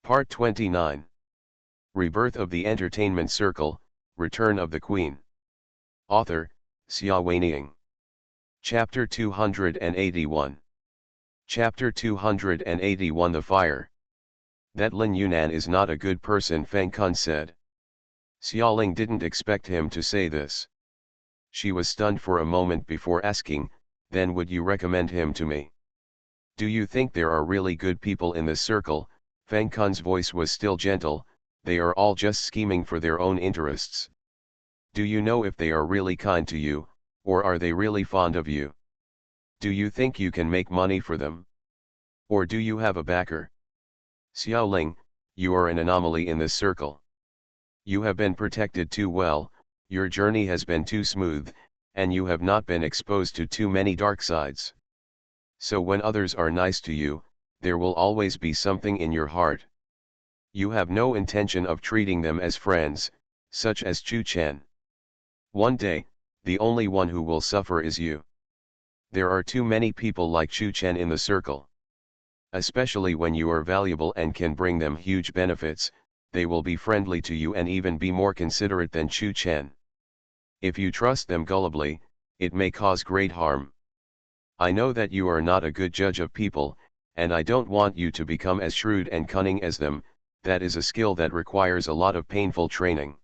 Part 29. Rebirth of the Entertainment Circle, Return of the Queen. Author, Xia Weining. Chapter 281. Chapter 281 The Fire. That Lin Yunan is not a good person, Feng Kun said. Xiaoling didn't expect him to say this. She was stunned for a moment before asking, then would you recommend him to me? Do you think there are really good people in this circle? Feng Kun's voice was still gentle. They are all just scheming for their own interests. Do you know if they are really kind to you, or are they really fond of you? Do you think you can make money for them? Or do you have a backer? Xiaoling, you are an anomaly in this circle. You have been protected too well, your journey has been too smooth, and you have not been exposed to too many dark sides. So when others are nice to you, there will always be something in your heart. You have no intention of treating them as friends, such as Chu Chen. One day, the only one who will suffer is you. There are too many people like Chu Chen in the circle. Especially when you are valuable and can bring them huge benefits, they will be friendly to you and even be more considerate than Chu Chen. If you trust them gullibly, it may cause great harm. I know that you are not a good judge of people, and I don't want you to become as shrewd and cunning as them. That is a skill that requires a lot of painful training.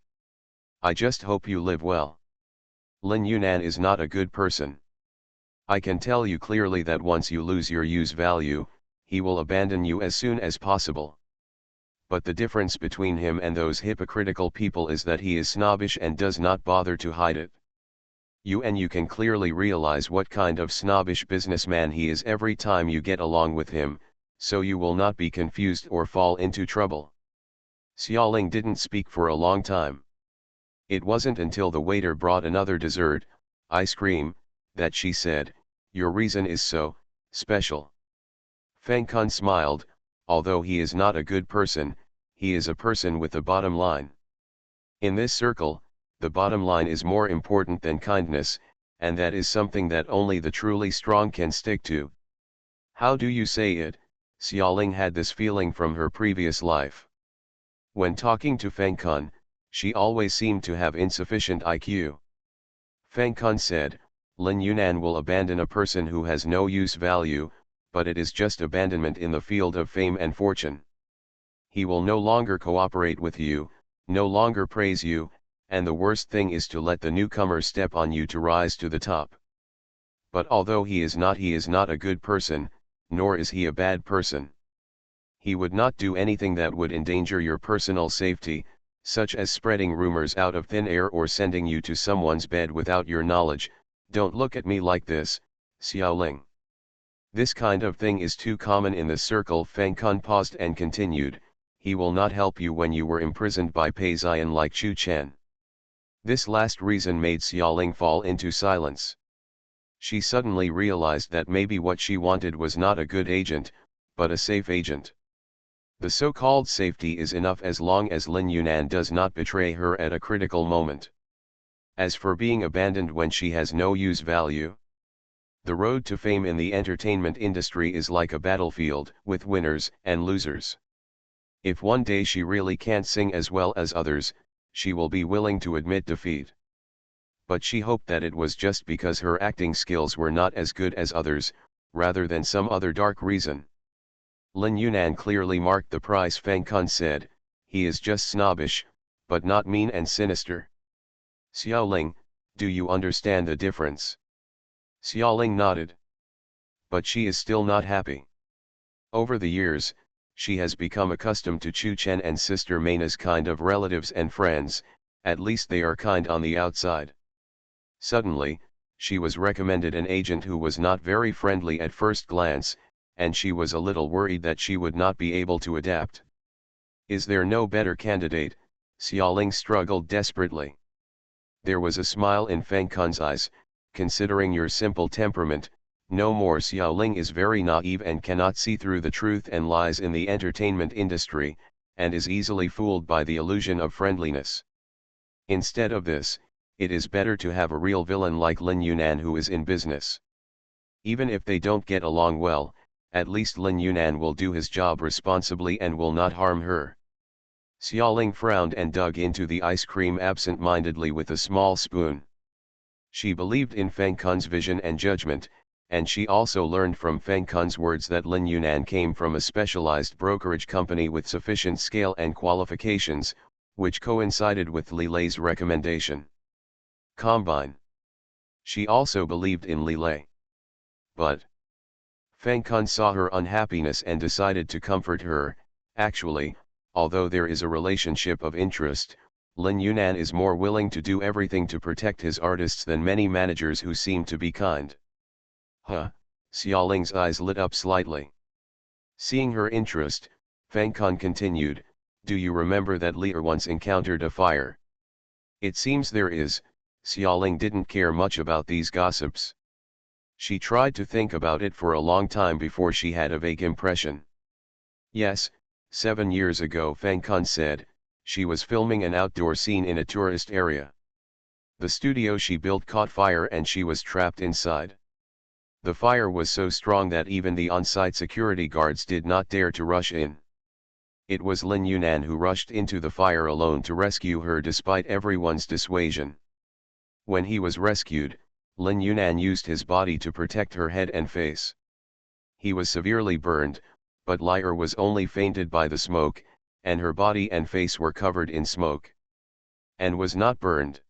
I just hope you live well. Lin Yunan is not a good person. I can tell you clearly that once you lose your use value, he will abandon you as soon as possible. But the difference between him and those hypocritical people is that he is snobbish and does not bother to hide it. You can clearly realize what kind of snobbish businessman he is every time you get along with him, so you will not be confused or fall into trouble. Xiaoling didn't speak for a long time. It wasn't until the waiter brought another dessert, ice cream, that she said, "Your reason is so special." Feng Kun smiled. Although he is not a good person, he is a person with a bottom line. In this circle, the bottom line is more important than kindness, and that is something that only the truly strong can stick to. How do you say it? Xiaoling had this feeling from her previous life. When talking to Feng Kun, she always seemed to have insufficient IQ. Feng Kun said, Lin Yunan will abandon a person who has no use value, but it is just abandonment in the field of fame and fortune. He will no longer cooperate with you, no longer praise you, and the worst thing is to let the newcomer step on you to rise to the top. But although he is not a good person, nor is he a bad person. He would not do anything that would endanger your personal safety, such as spreading rumors out of thin air or sending you to someone's bed without your knowledge. Don't look at me like this, Xiaoling. This kind of thing is too common in this circle. Feng Kun paused and continued, he will not help you when you were imprisoned by Peizian like Chu Chen. This last reason made Xiaoling fall into silence. She suddenly realized that maybe what she wanted was not a good agent, but a safe agent. The so-called safety is enough as long as Lin Yunan does not betray her at a critical moment. As for being abandoned when she has no use value, the road to fame in the entertainment industry is like a battlefield with winners and losers. If one day she really can't sing as well as others, she will be willing to admit defeat. But she hoped that it was just because her acting skills were not as good as others, rather than some other dark reason. Lin Yunan clearly marked the price. Feng Kun said, he is just snobbish, but not mean and sinister. Xiaoling, do you understand the difference? Xiaoling nodded. But she is still not happy. Over the years, she has become accustomed to Chu Chen and Sister Mayna's kind of relatives and friends, at least they are kind on the outside. Suddenly, she was recommended an agent who was not very friendly at first glance, and she was a little worried that she would not be able to adapt. Is there no better candidate? Xiaoling struggled desperately. There was a smile in Feng Kun's eyes. Considering your simple temperament, no more. Xiaoling is very naive and cannot see through the truth and lies in the entertainment industry, and is easily fooled by the illusion of friendliness. Instead of this, it is better to have a real villain like Lin Yunan who is in business. Even if they don't get along well, At least Lin Yunan will do his job responsibly and will not harm her. Xiaoling frowned and dug into the ice cream absent-mindedly with a small spoon. She believed in Feng Kun's vision and judgment, and she also learned from Feng Kun's words that Lin Yunan came from a specialized brokerage company with sufficient scale and qualifications, which coincided with Li Lei's recommendation. Combine. She also believed in Li Lei. But Feng Kun saw her unhappiness and decided to comfort her. Actually, although there is a relationship of interest, Lin Yunan is more willing to do everything to protect his artists than many managers who seem to be kind. Huh, Xiaoling's eyes lit up slightly. Seeing her interest, Feng Kun continued, do you remember that Li Er once encountered a fire? It seems there is. Xiaoling didn't care much about these gossips. She tried to think about it for a long time before she had a vague impression. Yes, 7 years ago, Feng Kun said. She was filming an outdoor scene in a tourist area. The studio she built caught fire and she was trapped inside. The fire was so strong that even the on-site security guards did not dare to rush in. It was Lin Yunan who rushed into the fire alone to rescue her despite everyone's dissuasion. When he was rescued, Lin Yunan used his body to protect her head and face. He was severely burned, but Li Er was only fainted by the smoke, and her body and face were covered in smoke. And was not burned.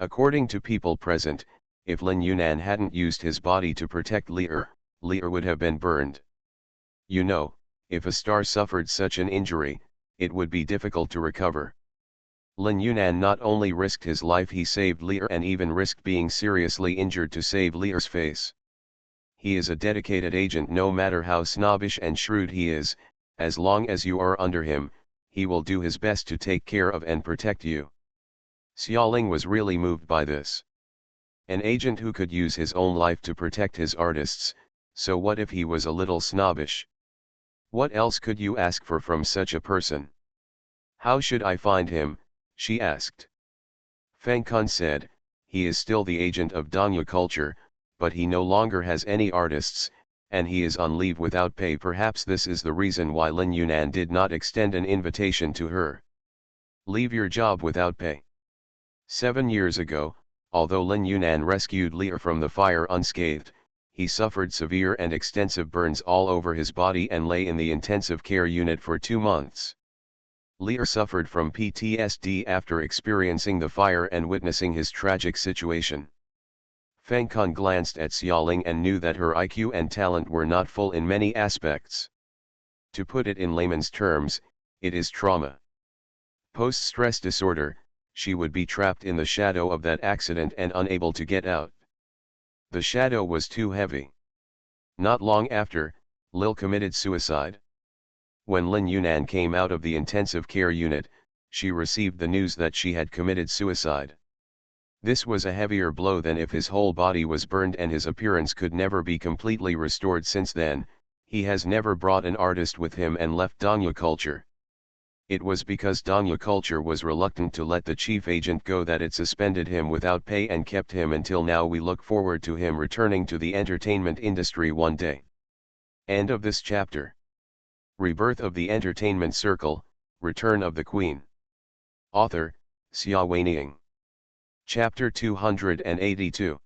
According to people present, if Lin Yunan hadn't used his body to protect Li Er would have been burned. You know, if a star suffered such an injury, it would be difficult to recover. Lin Yunan not only risked his life, he saved Li Er and even risked being seriously injured to save Li Er's face. He is a dedicated agent no matter how snobbish and shrewd he is. As long as you are under him, he will do his best to take care of and protect you. Xiaoling was really moved by this. An agent who could use his own life to protect his artists, so what if he was a little snobbish? What else could you ask for from such a person? How should I find him? She asked. Feng Kun said, he is still the agent of Dongyu culture, but he no longer has any artists, and he is on leave without pay. Perhaps this is the reason why Lin Yunan did not extend an invitation to her. Leave your job without pay. 7 years ago, although Lin Yunan rescued Li Er from the fire unscathed, he suffered severe and extensive burns all over his body and lay in the intensive care unit for 2 months. Li Er suffered from PTSD after experiencing the fire and witnessing his tragic situation. Feng Kun glanced at Xiaoling and knew that her IQ and talent were not full in many aspects. To put it in layman's terms, it is trauma. Post-stress disorder, she would be trapped in the shadow of that accident and unable to get out. The shadow was too heavy. Not long after, Lil committed suicide. When Lin Yunan came out of the intensive care unit, she received the news that she had committed suicide. This was a heavier blow than if his whole body was burned, and his appearance could never be completely restored. Since then, he has never brought an artist with him and left Dongyu culture. It was because Dongyu culture was reluctant to let the chief agent go that it suspended him without pay and kept him until now. We look forward to him returning to the entertainment industry one day. End of this chapter. Rebirth of the Entertainment Circle, Return of the Queen. Author, Xia Weiniang. Chapter 282.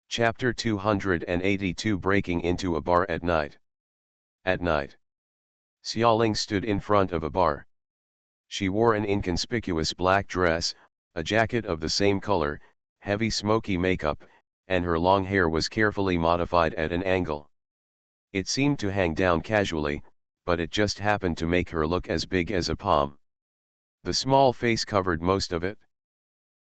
Chapter 282. Breaking into a bar at night. At night, Xiaoling stood in front of a bar. She wore an inconspicuous black dress, a jacket of the same color, heavy smoky makeup, and her long hair was carefully modified at an angle. It seemed to hang down casually, but it just happened to make her look as big as a palm. The small face covered most of it.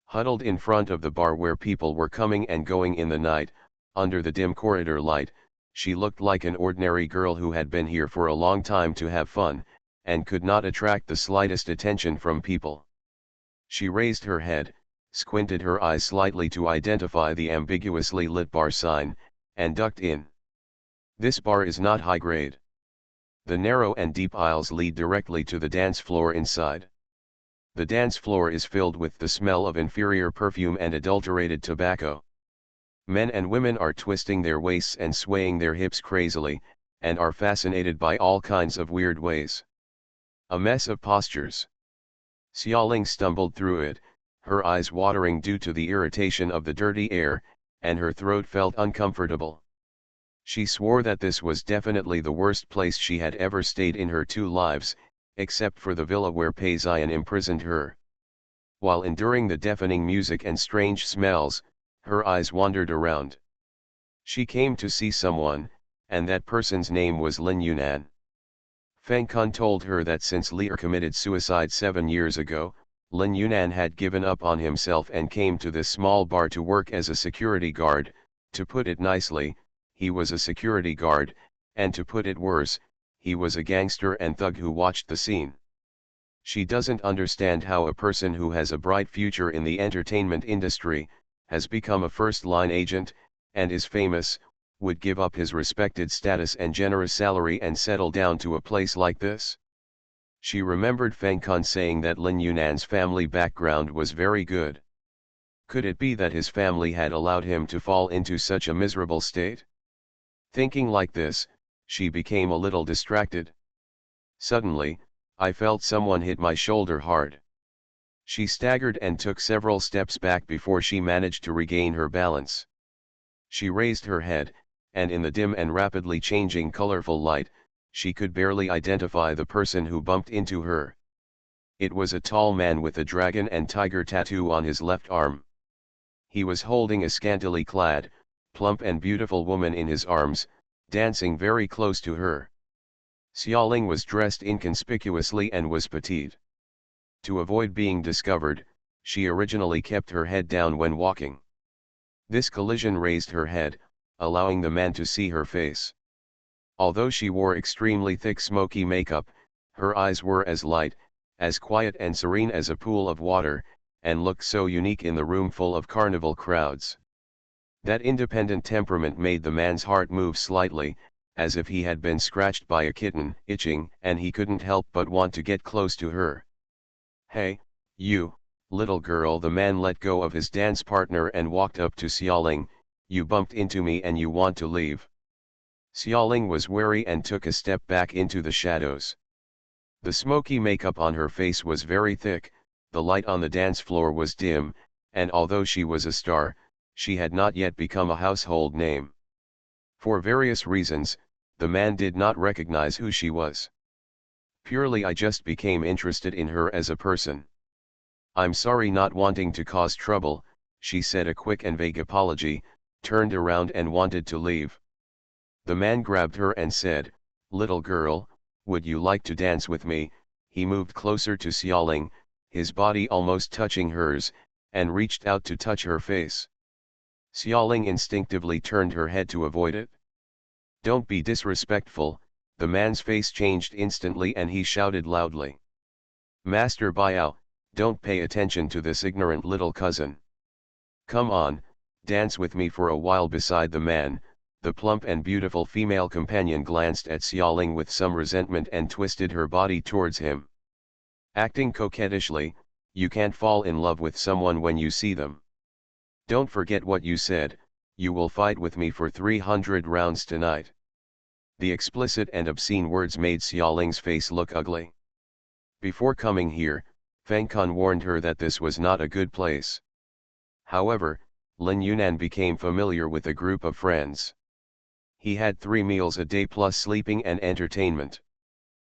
Huddled in front of the bar where people were coming and going in the night, under the dim corridor light, she looked like an ordinary girl who had been here for a long time to have fun, and could not attract the slightest attention from people. She raised her head, squinted her eyes slightly to identify the ambiguously lit bar sign, and ducked in. This bar is not high grade. The narrow and deep aisles lead directly to the dance floor inside. The dance floor is filled with the smell of inferior perfume and adulterated tobacco. Men and women are twisting their waists and swaying their hips crazily, and are fascinated by all kinds of weird ways. A mess of postures. Xiaoling stumbled through it, her eyes watering due to the irritation of the dirty air, and her throat felt uncomfortable. She swore that this was definitely the worst place she had ever stayed in her 2 lives, except for the villa where Pei Zion imprisoned her. While enduring the deafening music and strange smells, her eyes wandered around. She came to see someone, and that person's name was Lin Yunan. Feng Kun told her that since Lier committed suicide 7 years ago, Lin Yunan had given up on himself and came to this small bar to work as a security guard. To put it nicely, he was a security guard, and to put it worse, he was a gangster and thug who watched the scene. She doesn't understand how a person who has a bright future in the entertainment industry, has become a first-line agent, and is famous, would give up his respected status and generous salary and settle down to a place like this. She remembered Feng Kun saying that Lin Yunan's family background was very good. Could it be that his family had allowed him to fall into such a miserable state? Thinking like this, she became a little distracted. Suddenly, I felt someone hit my shoulder hard. She staggered and took several steps back before she managed to regain her balance. She raised her head, and in the dim and rapidly changing colorful light, she could barely identify the person who bumped into her. It was a tall man with a dragon and tiger tattoo on his left arm. He was holding a scantily clad, plump and beautiful woman in his arms, dancing very close to her. Xiaoling was dressed inconspicuously and was petite. To avoid being discovered, she originally kept her head down when walking. This collision raised her head, allowing the man to see her face. Although she wore extremely thick smoky makeup, her eyes were as light, as quiet and serene as a pool of water, and looked so unique in the room full of carnival crowds. That independent temperament made the man's heart move slightly, as if he had been scratched by a kitten itching, and he couldn't help but want to get close to her. "Hey, you, little girl," the man let go of his dance partner and walked up to Xiaoling. "You bumped into me and you want to leave." Xiaoling was wary and took a step back into the shadows. The smoky makeup on her face was very thick, the light on the dance floor was dim, and although she was a star, she had not yet become a household name. For various reasons, the man did not recognize who she was. "Purely I just became interested in her as a person. I'm sorry, not wanting to cause trouble," she said, a quick and vague apology, turned around and wanted to leave. The man grabbed her and said, "Little girl, would you like to dance with me?" He moved closer to Xiaoling, his body almost touching hers, and reached out to touch her face. Xiaoling instinctively turned her head to avoid it. "Don't be disrespectful." The man's face changed instantly and he shouted loudly, "Master Biao, don't pay attention to this ignorant little cousin. Come on, dance with me for a while." Beside the man, the plump and beautiful female companion glanced at Xiaoling with some resentment and twisted her body towards him. Acting coquettishly, "You can't fall in love with someone when you see them. Don't forget what you said, you will fight with me for 300 rounds tonight." The explicit and obscene words made Xiaoling's face look ugly. Before coming here, Feng Kun warned her that this was not a good place. However, Lin Yunan became familiar with a group of friends. He had 3 meals a day plus sleeping and entertainment.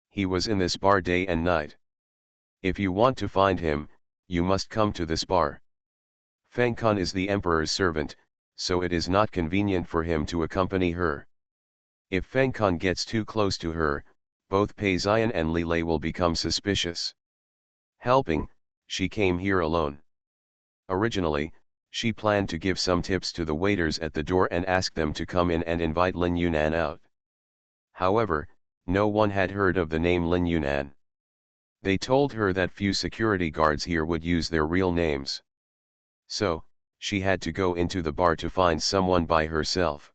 He was in this bar day and night. If you want to find him, you must come to this bar. Feng Kun is the emperor's servant, so it is not convenient for him to accompany her. If Feng Kun gets too close to her, both Pei Zion and Li Lei will become suspicious. Helping, she came here alone. Originally, she planned to give some tips to the waiters at the door and ask them to come in and invite Lin Yunan out. However, no one had heard of the name Lin Yunan. They told her that few security guards here would use their real names. So, she had to go into the bar to find someone by herself.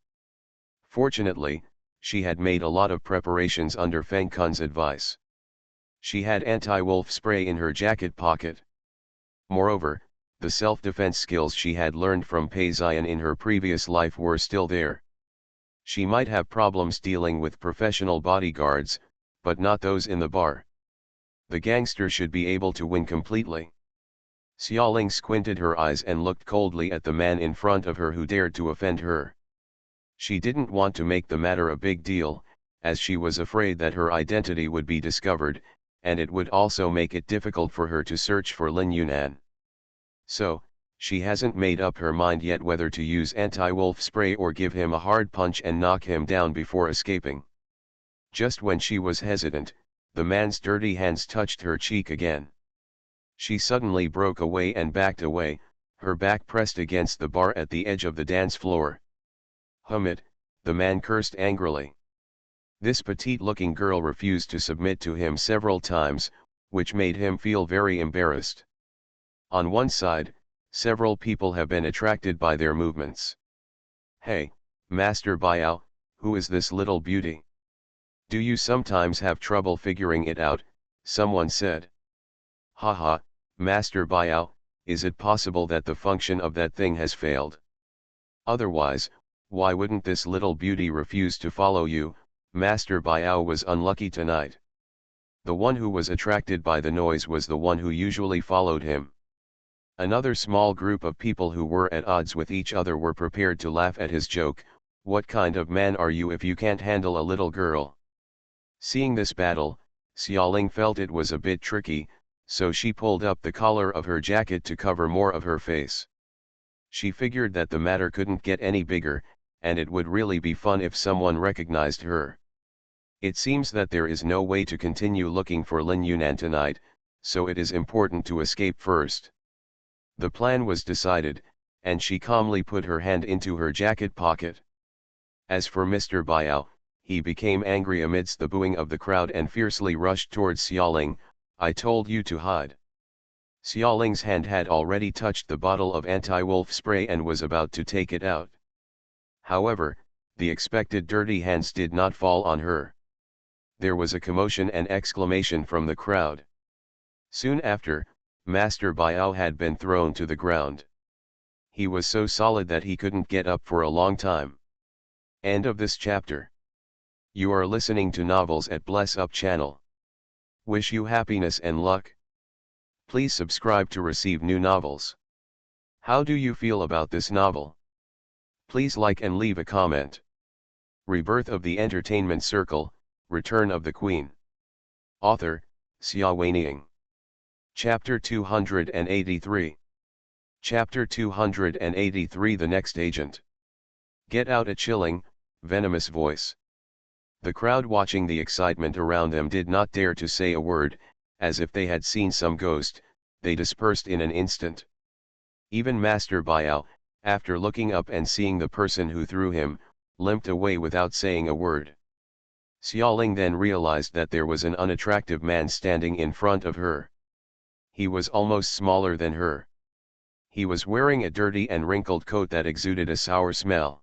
Fortunately, she had made a lot of preparations under Feng Kun's advice. She had anti-wolf spray in her jacket pocket. Moreover, the self-defense skills she had learned from Pei Zion in her previous life were still there. She might have problems dealing with professional bodyguards, but not those in the bar. The gangster should be able to win completely. Xiaoling squinted her eyes and looked coldly at the man in front of her who dared to offend her. She didn't want to make the matter a big deal, as she was afraid that her identity would be discovered, and it would also make it difficult for her to search for Lin Yunan. So, she hasn't made up her mind yet whether to use anti-wolf spray or give him a hard punch and knock him down before escaping. Just when she was hesitant, the man's dirty hands touched her cheek again. She suddenly broke away and backed away, her back pressed against the bar at the edge of the dance floor. "Hum it," the man cursed angrily. This petite-looking girl refused to submit to him several times, which made him feel very embarrassed. On one side, several people have been attracted by their movements. "Hey, Master Biao, who is this little beauty? Do you sometimes have trouble figuring it out?" someone said. "Haha, Master Biao, is it possible that the function of that thing has failed? Otherwise, why wouldn't this little beauty refuse to follow you? Master Biao was unlucky tonight." The one who was attracted by the noise was the one who usually followed him. Another small group of people who were at odds with each other were prepared to laugh at his joke. "What kind of man are you if you can't handle a little girl?" Seeing this battle, Xiaoling felt it was a bit tricky, so she pulled up the collar of her jacket to cover more of her face. She figured that the matter couldn't get any bigger, and it would really be fun if someone recognized her. It seems that there is no way to continue looking for Lin Yunan tonight, so it is important to escape first. The plan was decided, and she calmly put her hand into her jacket pocket. As for Mr. Biao, he became angry amidst the booing of the crowd and fiercely rushed towards Xiaoling. "I told you to hide." Xiaoling's hand had already touched the bottle of anti-wolf spray and was about to take it out. However, the expected dirty hands did not fall on her. There was a commotion and exclamation from the crowd. Soon after, Master Biao had been thrown to the ground. He was so solid that he couldn't get up for a long time. End of this chapter. You are listening to Novels at Bless Up channel. Wish you happiness and luck. Please subscribe to receive new novels. How do you feel about this novel? Please like and leave a comment. Rebirth of the Entertainment Circle, Return of the Queen. Author, Xia Weiniang. Chapter 283. Chapter 283. The Next Agent. Get out! A chilling, venomous voice. The crowd watching the excitement around them did not dare to say a word, as if they had seen some ghost. They dispersed in an instant. Even Master Biao, after looking up and seeing the person who threw him, limped away without saying a word. Xiaoling then realized that there was an unattractive man standing in front of her. He was almost smaller than her. He was wearing a dirty and wrinkled coat that exuded a sour smell.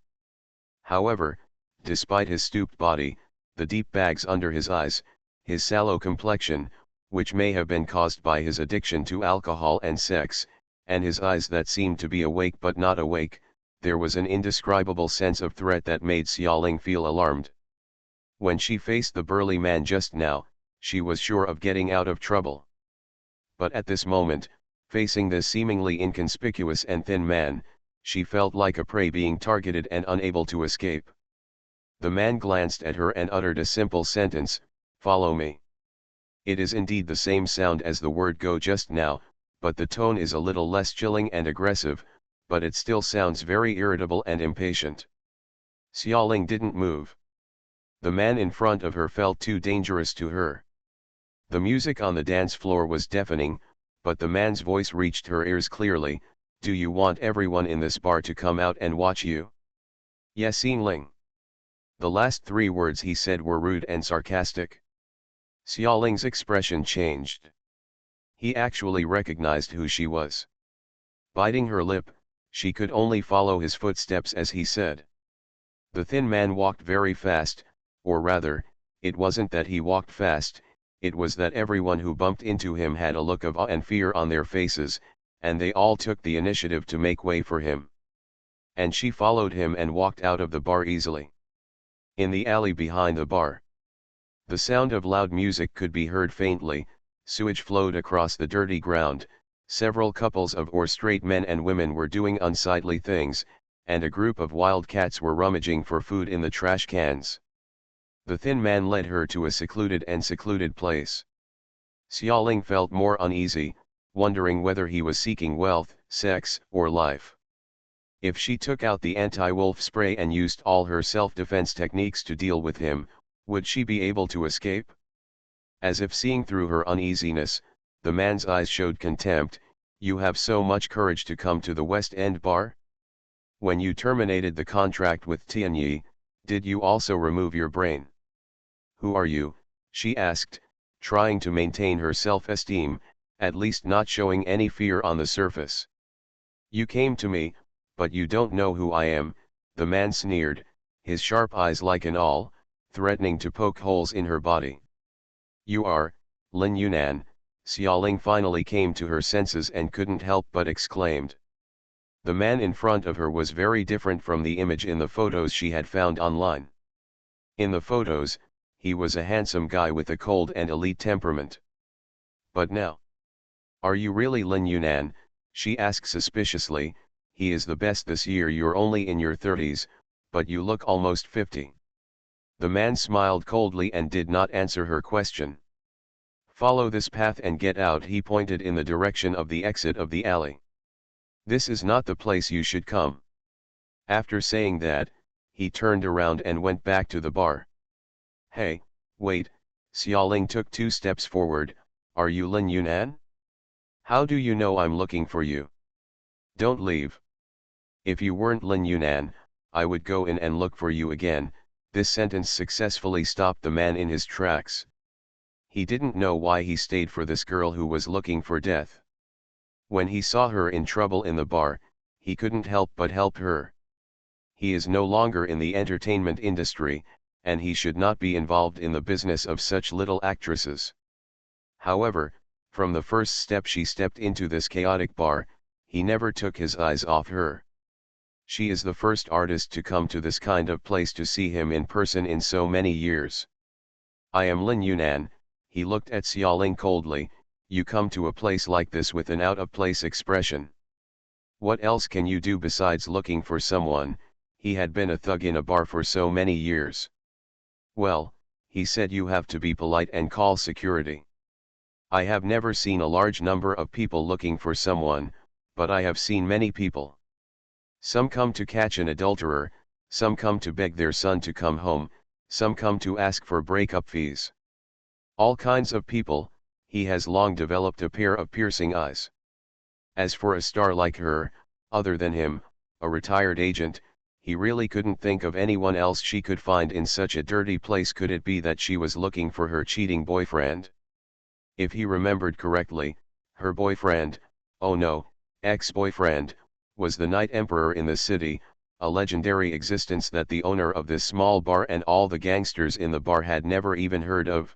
However, despite his stooped body, the deep bags under his eyes, his sallow complexion, which may have been caused by his addiction to alcohol and sex, and his eyes that seemed to be awake but not awake, there was an indescribable sense of threat that made Xiaoling feel alarmed. When she faced the burly man just now, she was sure of getting out of trouble. But at this moment, facing this seemingly inconspicuous and thin man, she felt like a prey being targeted and unable to escape. The man glanced at her and uttered a simple sentence, "Follow me." It is indeed the same sound as the word go just now, but the tone is a little less chilling and aggressive, but it still sounds very irritable and impatient. Xiaoling didn't move. The man in front of her felt too dangerous to her. The music on the dance floor was deafening, but the man's voice reached her ears clearly. "Do you want everyone in this bar to come out and watch you?" "Yes, Ling." The last three words he said were rude and sarcastic. Xiaoling's expression changed. He actually recognized who she was. Biting her lip, she could only follow his footsteps as he said. The thin man walked very fast, or rather, it wasn't that he walked fast, it was that everyone who bumped into him had a look of awe and fear on their faces, and they all took the initiative to make way for him. And she followed him and walked out of the bar easily. In the alley behind the bar, the sound of loud music could be heard faintly, sewage flowed across the dirty ground, several couples of or straight men and women were doing unsightly things, and a group of wild cats were rummaging for food in the trash cans. The thin man led her to a secluded place. Xiaoling felt more uneasy, wondering whether he was seeking wealth, sex, or life. If she took out the anti-wolf spray and used all her self-defense techniques to deal with him, would she be able to escape? As if seeing through her uneasiness, the man's eyes showed contempt. You have so much courage to come to the West End bar? When you terminated the contract with Tianyi, did you also remove your brain? Who are you? She asked, trying to maintain her self-esteem, at least not showing any fear on the surface. You came to me, but you don't know who I am, the man sneered, his sharp eyes like an awl, threatening to poke holes in her body. You are, Lin Yunan. Xiaoling finally came to her senses and couldn't help but exclaimed. The man in front of her was very different from the image in the photos she had found online. In the photos, he was a handsome guy with a cold and elite temperament. But now, are you really Lin Yunan? She asked suspiciously. He is the best this year. You're only in your 30s, but you look almost 50. The man smiled coldly and did not answer her question. Follow this path and get out. He pointed in the direction of the exit of the alley. This is not the place you should come. After saying that, he turned around and went back to the bar. Hey, wait, Xiaoling took 2 steps forward. Are you Lin Yunan? How do you know I'm looking for you? Don't leave. If you weren't Lin Yunan, I would go in and look for you again. This sentence successfully stopped the man in his tracks. He didn't know why he stayed for this girl who was looking for death. When he saw her in trouble in the bar, he couldn't help but help her. He is no longer in the entertainment industry, and he should not be involved in the business of such little actresses. However, from the first step she stepped into this chaotic bar, he never took his eyes off her. She is the first artist to come to this kind of place to see him in person in so many years. I am Lin Yunan. He looked at Xiaoling coldly. You come to a place like this with an out-of-place expression. What else can you do besides looking for someone? He had been a thug in a bar for so many years. Well, he said, you have to be polite and call security. I have never seen a large number of people looking for someone, but I have seen many people. Some come to catch an adulterer, some come to beg their son to come home, some come to ask for breakup fees. All kinds of people. He has long developed a pair of piercing eyes. As for a star like her, other than him, a retired agent, he really couldn't think of anyone else she could find in such a dirty place. Could it be that she was looking for her cheating boyfriend? If he remembered correctly, her boyfriend, oh no, ex-boyfriend, was the Night Emperor in the city, a legendary existence that the owner of this small bar and all the gangsters in the bar had never even heard of.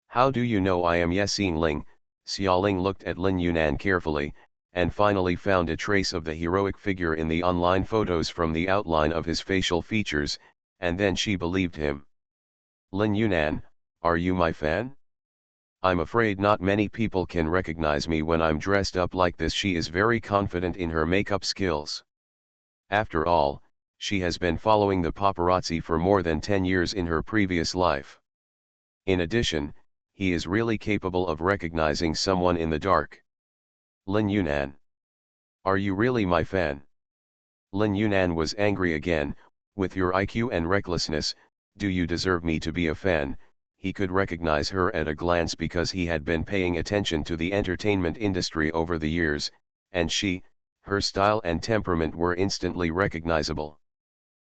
How do you know I am Yexing Ling? Xiaoling looked at Lin Yunan carefully, and finally found a trace of the heroic figure in the online photos from the outline of his facial features, and then she believed him. Lin Yunan, are you my fan? I'm afraid not many people can recognize me when I'm dressed up like this. She is very confident in her makeup skills. After all, she has been following the paparazzi for more than 10 years in her previous life. In addition, he is really capable of recognizing someone in the dark. Lin Yunan. Are you really my fan? Lin Yunan was angry again. With your IQ and recklessness, do you deserve me to be a fan? He could recognize her at a glance because he had been paying attention to the entertainment industry over the years, and her style and temperament were instantly recognizable.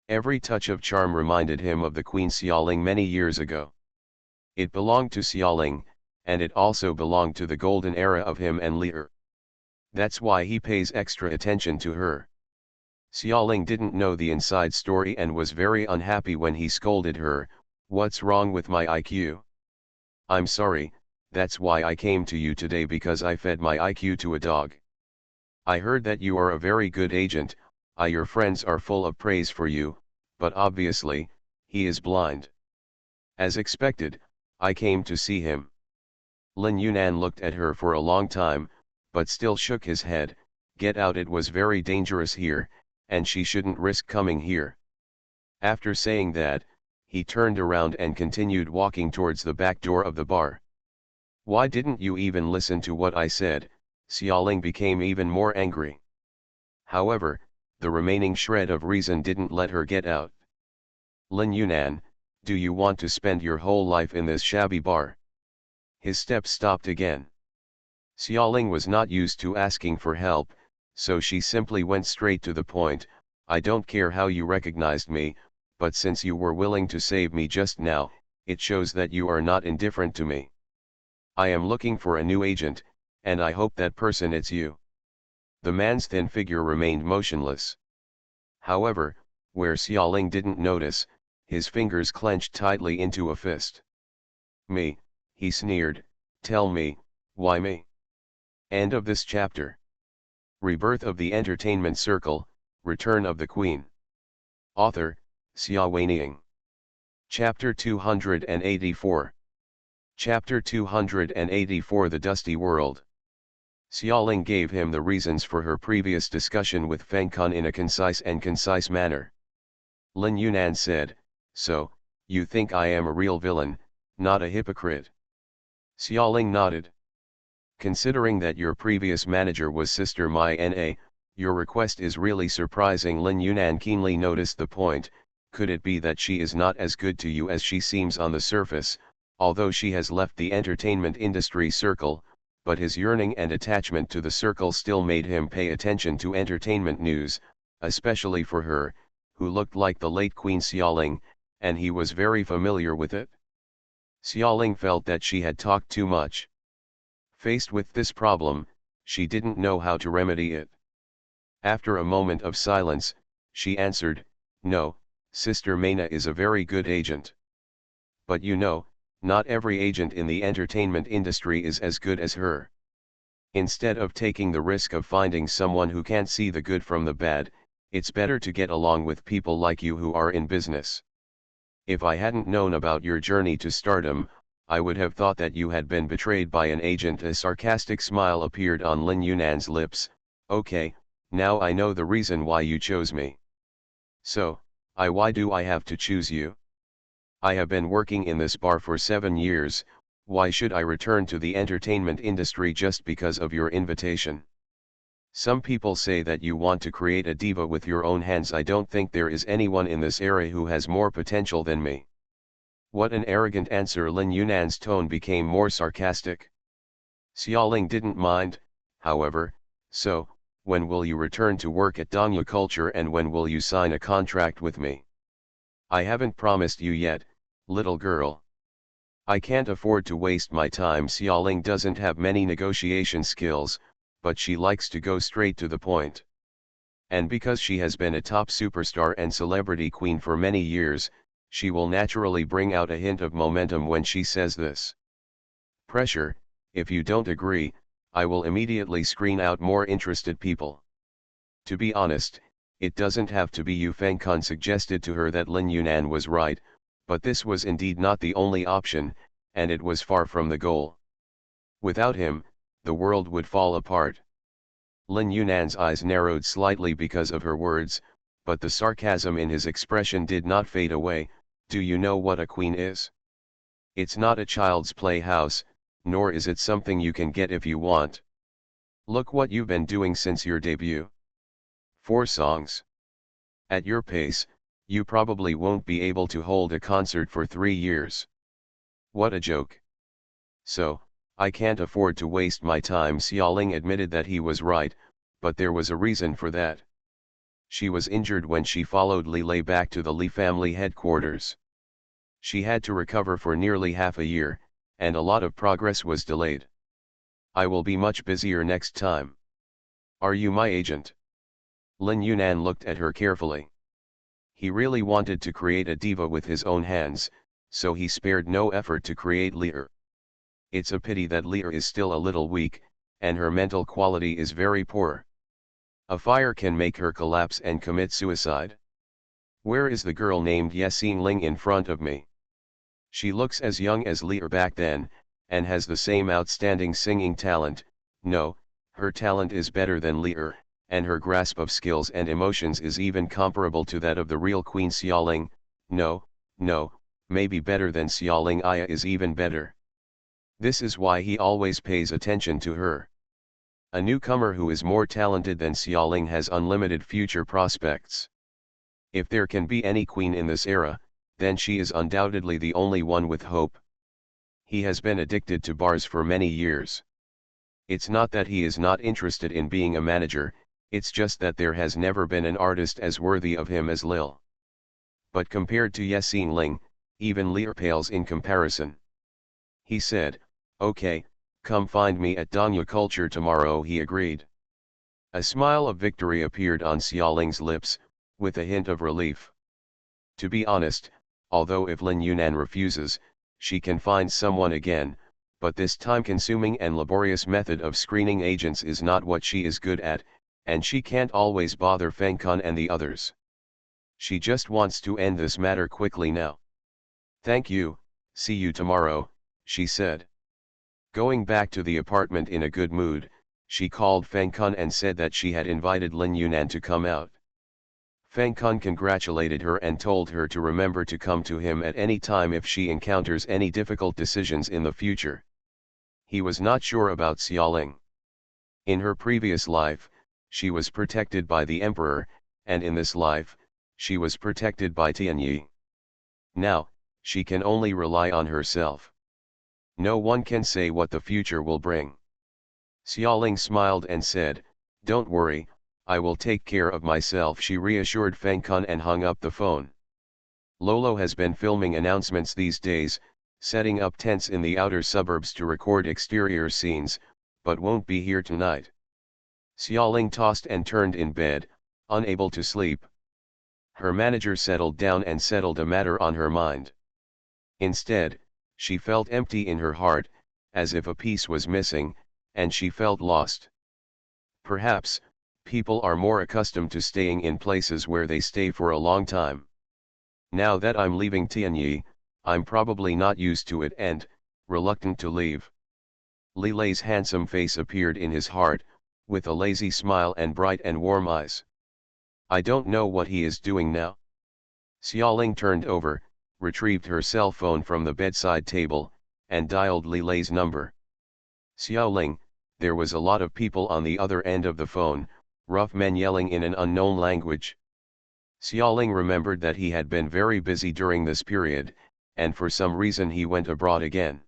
Every touch of charm reminded him of the Queen Xiaoling many years ago. It belonged to Xiaoling, and it also belonged to the golden era of him and Li'er. That's why he pays extra attention to her. Xiaoling didn't know the inside story and was very unhappy when he scolded her. What's wrong with my IQ? I'm sorry, that's why I came to you today, because I fed my IQ to a dog. I heard that you are a very good agent. Your friends are full of praise for you, but obviously, He is blind. As expected, I came to see him. Lin Yunan looked at her for a long time, but still shook his head. Get out, it was very dangerous here, and she shouldn't risk coming here. After saying that, he turned around and continued walking towards the back door of the bar. Why didn't you even listen to what I said? Xiaoling became even more angry. However, the remaining shred of reason didn't let her get out. Lin Yunan, do you want to spend your whole life in this shabby bar? His steps stopped again. Xiaoling was not used to asking for help, so she simply went straight to the point. I don't care how you recognized me, but since you were willing to save me just now, it shows that you are not indifferent to me. I am looking for a new agent, and I hope that person it's you. The man's thin figure remained motionless. However, where Xiaoling didn't notice, his fingers clenched tightly into a fist. Me, he sneered, tell me, why me? End of this chapter. Rebirth of the Entertainment Circle, Return of the Queen. Author, Xia Weiniang. Chapter 284. Chapter 284 The Dusty World. Xiaoling gave him the reasons for her previous discussion with Feng Kun in a concise manner. Lin Yunan said, so, you think I am a real villain, not a hypocrite? Xiaoling nodded. Considering that your previous manager was Sister Mai Na, your request is really surprising. Lin Yunan keenly noticed the point. Could it be that she is not as good to you as she seems on the surface, although she has left the entertainment industry circle, but his yearning and attachment to the circle still made him pay attention to entertainment news, especially for her, who looked like the late Queen Xiaoling, and he was very familiar with it. Xiaoling felt that she had talked too much. Faced with this problem, she didn't know how to remedy it. After a moment of silence, she answered, no, Sister Maina is a very good agent. But you know, not every agent in the entertainment industry is as good as her. Instead of taking the risk of finding someone who can't see the good from the bad, it's better to get along with people like you who are in business. If I hadn't known about your journey to stardom, I would have thought that you had been betrayed by an agent. A sarcastic smile appeared on Lin Yunan's lips. Okay, now I know the reason why you chose me. So, why do I have to choose you? I have been working in this bar for 7 years, why should I return to the entertainment industry just because of your invitation? Some people say that you want to create a diva with your own hands. I don't think there is anyone in this area who has more potential than me. What an arrogant answer. Lin Yunan's tone became more sarcastic. Xiaoling didn't mind, however, so, when will you return to work at Dongyu Culture and when will you sign a contract with me? I haven't promised you yet, little girl. I can't afford to waste my time. Xiaoling doesn't have many negotiation skills, but she likes to go straight to the point. And because she has been a top superstar and celebrity queen for many years, she will naturally bring out a hint of momentum when she says this. Pressure, if you don't agree, I will immediately screen out more interested people. To be honest, it doesn't have to be you. Feng Kun suggested to her that Lin Yunan was right, but this was indeed not the only option, and it was far from the goal. Without him, the world would fall apart. Lin Yunan's eyes narrowed slightly because of her words, but the sarcasm in his expression did not fade away. Do you know what a queen is? It's not a child's playhouse, nor is it something you can get if you want. Look what you've been doing since your debut. 4 songs. At your pace, you probably won't be able to hold a concert for 3 years. What a joke. So, I can't afford to waste my time. Xiaoling admitted that he was right, but there was a reason for that. She was injured when she followed Li Lei back to the Li family headquarters. She had to recover for nearly half a year, and a lot of progress was delayed. I will be much busier next time. Are you my agent? Lin Yunan looked at her carefully. He really wanted to create a diva with his own hands, so he spared no effort to create Lear. It's a pity that Lear is still a little weak, and her mental quality is very poor. A fire can make her collapse and commit suicide. Where is the girl named Yexin Ling in front of me? She looks as young as Lear back then, and has the same outstanding singing talent. No, her talent is better than Lear, and her grasp of skills and emotions is even comparable to that of the real Queen Xiaoling. No, maybe better than Xiaoling. Aya is even better. This is why he always pays attention to her. A newcomer who is more talented than Xiaoling has unlimited future prospects. If there can be any queen in this era, then she is undoubtedly the only one with hope. He has been addicted to bars for many years. It's not that he is not interested in being a manager, it's just that there has never been an artist as worthy of him as Lil. But compared to Yexin Ling, even Lear pales in comparison. He said, "Okay, come find me at Dongya Culture tomorrow," he agreed. A smile of victory appeared on Xiaoling's lips, with a hint of relief. To be honest, although if Lin Yunan refuses, she can find someone again, but this time-consuming and laborious method of screening agents is not what she is good at, and she can't always bother Feng Kun and the others. She just wants to end this matter quickly now. "Thank you, see you tomorrow," she said. Going back to the apartment in a good mood, she called Feng Kun and said that she had invited Lin Yunan to come out. Feng Kun congratulated her and told her to remember to come to him at any time if she encounters any difficult decisions in the future. He was not sure about Xiaoling. In her previous life, she was protected by the emperor, and in this life, she was protected by Tianyi. Now, she can only rely on herself. No one can say what the future will bring. Xiaoling smiled and said, "Don't worry, I will take care of myself," she reassured Feng Kun and hung up the phone. Lolo has been filming announcements these days, setting up tents in the outer suburbs to record exterior scenes, but won't be here tonight. Xiaoling tossed and turned in bed, unable to sleep. Her manager settled down and settled a matter on her mind. Instead, she felt empty in her heart, as if a piece was missing, and she felt lost. Perhaps, people are more accustomed to staying in places where they stay for a long time. Now that I'm leaving Tianyi, I'm probably not used to it and, reluctant to leave. Li Lei's handsome face appeared in his heart, with a lazy smile and bright and warm eyes. I don't know what he is doing now. Xiaoling turned over, retrieved her cell phone from the bedside table, and dialed Li Lei's number. "Xiaoling," there was a lot of people on the other end of the phone, rough men yelling in an unknown language. Xiaoling remembered that he had been very busy during this period, and for some reason he went abroad again.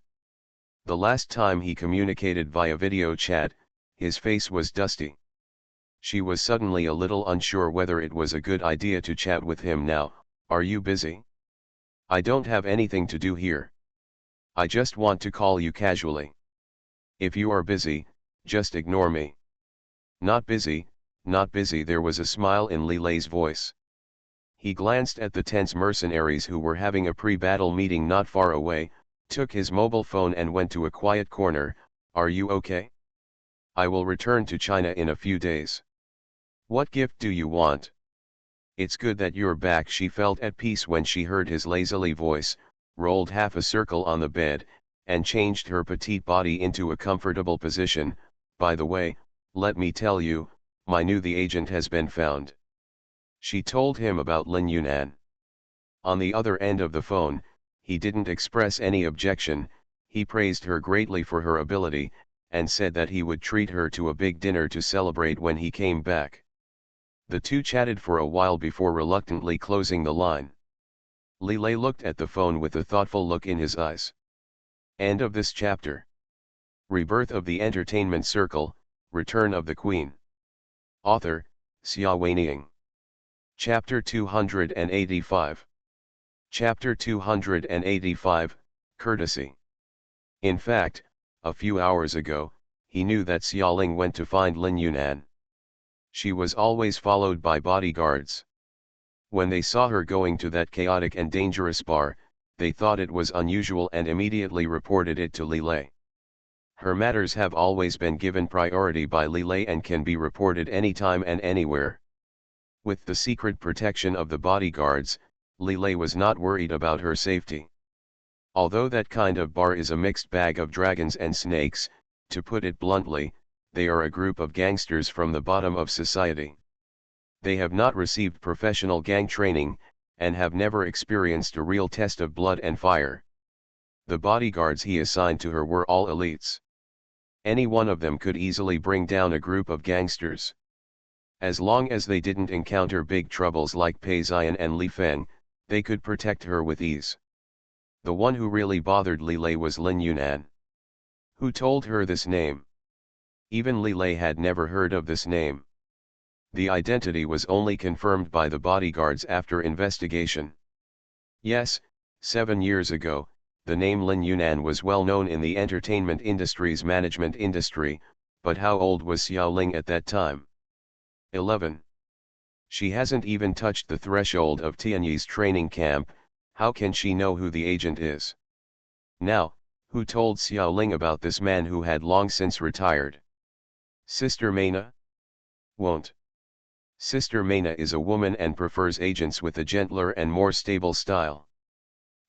The last time he communicated via video chat, his face was dusty. She was suddenly a little unsure whether it was a good idea to chat with him now. "Are you busy?" "I don't have anything to do here. I just want to call you casually. If you are busy, just ignore me." Not busy, not busy." There was a smile in Li Lei's voice. He glanced at the tense mercenaries who were having a pre-battle meeting not far away, took his mobile phone and went to a quiet corner. "Are you okay? I will return to China in a few days. What gift do you want?" "It's good that you're back." She felt at peace when she heard his lazily voice, rolled half a circle on the bed, and changed her petite body into a comfortable position. "By the way, let me tell you, my new the agent has been found." She told him about Lin Yunan. On the other end of the phone, he didn't express any objection. He praised her greatly for her ability, and said that he would treat her to a big dinner to celebrate when he came back. The two chatted for a while before reluctantly closing the line. Li Lei looked at the phone with a thoughtful look in his eyes. End of this chapter. Rebirth of the Entertainment Circle, Return of the Queen. Author, Xia Weining. Chapter 285. Chapter 285, Courtesy. In fact, a few hours ago, he knew that Xiaoling went to find Lin Yunan. She was always followed by bodyguards. When they saw her going to that chaotic and dangerous bar, they thought it was unusual and immediately reported it to Li Lei. Her matters have always been given priority by Li Lei and can be reported anytime and anywhere. With the secret protection of the bodyguards, Lilei was not worried about her safety. Although that kind of bar is a mixed bag of dragons and snakes, to put it bluntly, they are a group of gangsters from the bottom of society. They have not received professional gang training, and have never experienced a real test of blood and fire. The bodyguards he assigned to her were all elites. Any one of them could easily bring down a group of gangsters. As long as they didn't encounter big troubles like Pei Ziyan and Li Feng, they could protect her with ease. The one who really bothered Lilei was Lin Yunan. Who told her this name? Even Lilei had never heard of this name. The identity was only confirmed by the bodyguards after investigation. Yes, 7 years ago, the name Lin Yunan was well known in the entertainment industry's management industry, but how old was Xiaoling at that time? 11. She hasn't even touched the threshold of Tianyi's training camp. How can she know who the agent is? Now, who told Xiaoling about this man who had long since retired? Sister Meina? Won't. Sister Meina is a woman and prefers agents with a gentler and more stable style.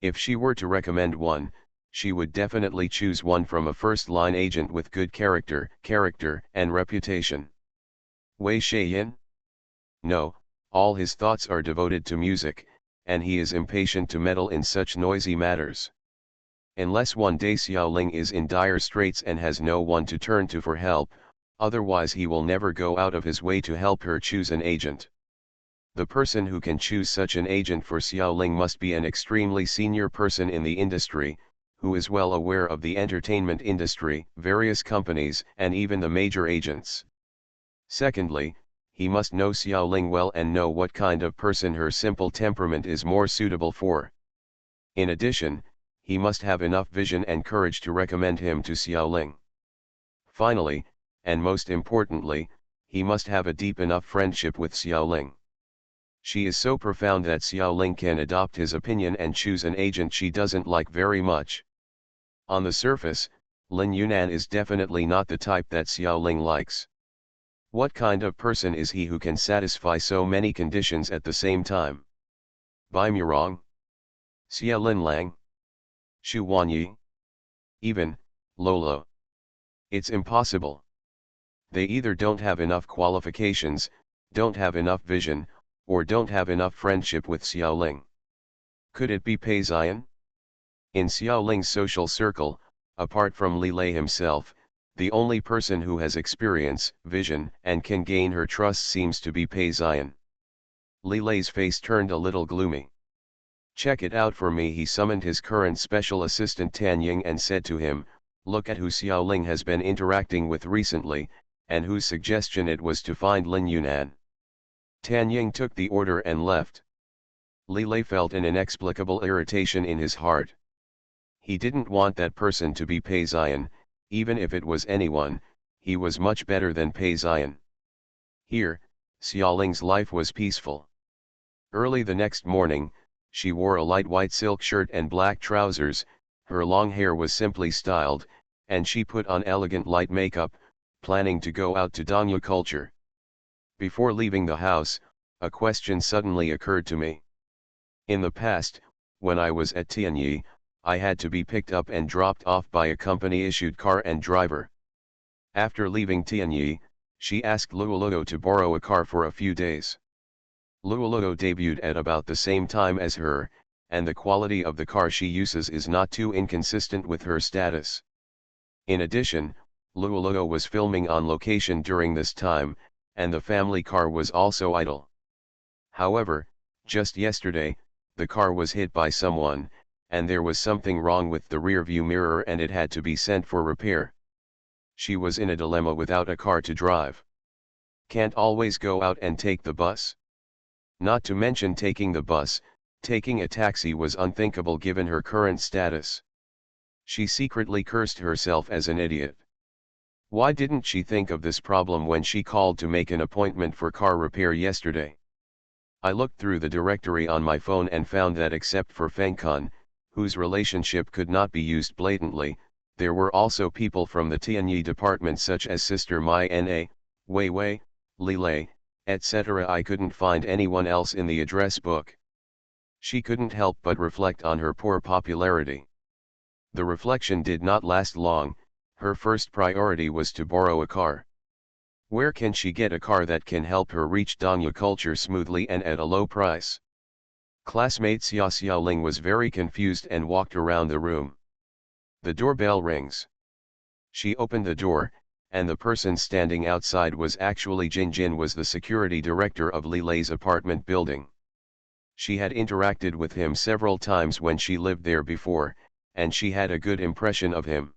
If she were to recommend one, she would definitely choose one from a first-line agent with good character, and reputation. Wei Shaiyan? No, all his thoughts are devoted to music, and he is impatient to meddle in such noisy matters. Unless one day Xiaoling is in dire straits and has no one to turn to for help, otherwise he will never go out of his way to help her choose an agent. The person who can choose such an agent for Xiaoling must be an extremely senior person in the industry, who is well aware of the entertainment industry, various companies, and even the major agents. Secondly, he must know Xiaoling well and know what kind of person her simple temperament is more suitable for. In addition, he must have enough vision and courage to recommend him to Xiaoling. Finally, and most importantly, he must have a deep enough friendship with Xiaoling. She is so profound that Xiaoling can adopt his opinion and choose an agent she doesn't like very much. On the surface, Lin Yunan is definitely not the type that Xiaoling likes. What kind of person is he who can satisfy so many conditions at the same time? Bai Murong? Xia Linlang? Xu Wanyi? Even, Lolo? It's impossible. They either don't have enough qualifications, don't have enough vision, or don't have enough friendship with Xiaoling. Could it be Pei Ziyan? In Xiaoling's social circle, apart from Lilei himself, the only person who has experience, vision, and can gain her trust seems to be Pei Ziyan. Lilei's face turned a little gloomy. Check it out for me. He summoned his current special assistant Tan Ying and said to him, look at who Xiaoling has been interacting with recently, and whose suggestion it was to find Lin Yunan. Tan Ying took the order and left. Lilei felt an inexplicable irritation in his heart. He didn't want that person to be Pei Ziyan. Even if it was anyone, he was much better than Pei Ziyan. Here, Xiaoling's life was peaceful. Early the next morning, she wore a light white silk shirt and black trousers, her long hair was simply styled, and she put on elegant light makeup, planning to go out to Dongyu culture. Before leaving the house, a question suddenly occurred to me. In the past, when I was at Tianyi, I had to be picked up and dropped off by a company-issued car and driver. After leaving Tianyi, she asked Luoluo to borrow a car for a few days. Luoluo debuted at about the same time as her, and the quality of the car she uses is not too inconsistent with her status. In addition, Luoluo was filming on location during this time, and the family car was also idle. However, just yesterday, the car was hit by someone, and there was something wrong with the rear-view mirror and it had to be sent for repair. She was in a dilemma without a car to drive. Can't always go out and take the bus. Not to mention taking the bus, taking a taxi was unthinkable given her current status. She secretly cursed herself as an idiot. Why didn't she think of this problem when she called to make an appointment for car repair yesterday? I looked through the directory on my phone and found that except for Feng Kun, whose relationship could not be used blatantly, there were also people from the Tianyi department such as Sister Mai Na, Wei Wei, Lilei, etc. I couldn't find anyone else in the address book. She couldn't help but reflect on her poor popularity. The reflection did not last long. Her first priority was to borrow a car. Where can she get a car that can help her reach Dongya culture smoothly and at a low price? Classmate Xia Xiaoling was very confused and walked around the room. The doorbell rings. She opened the door, and the person standing outside was actually Jin. Jin was the security director of Li Lei's apartment building. She had interacted with him several times when she lived there before, and she had a good impression of him.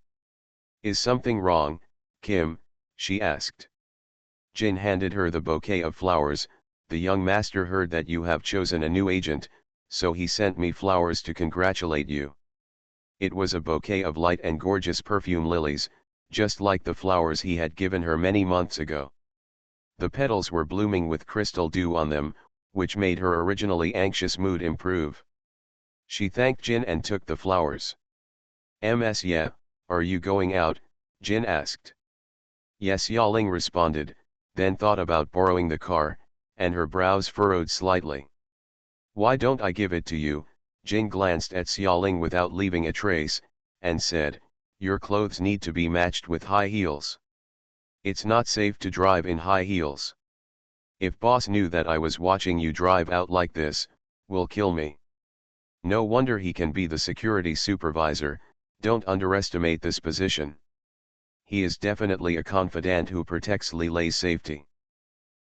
"Is something wrong, Kim?" she asked. Jin handed her the bouquet of flowers. "The young master heard that you have chosen a new agent, so he sent me flowers to congratulate you." It was a bouquet of light and gorgeous perfume lilies, just like the flowers he had given her many months ago. The petals were blooming with crystal dew on them, which made her originally anxious mood improve. She thanked Jin and took the flowers. "Ms. Yeah, are you going out?" Jin asked. "Yes," Yaling responded, then thought about borrowing the car, and her brows furrowed slightly. "Why don't I give it to you?" Jin glanced at Xiaoling without leaving a trace, and said, "Your clothes need to be matched with high heels. It's not safe to drive in high heels. If boss knew that I was watching you drive out like this, will kill me. No wonder he can be the security supervisor. Don't underestimate this position. He is definitely a confidant who protects Li Lei's safety.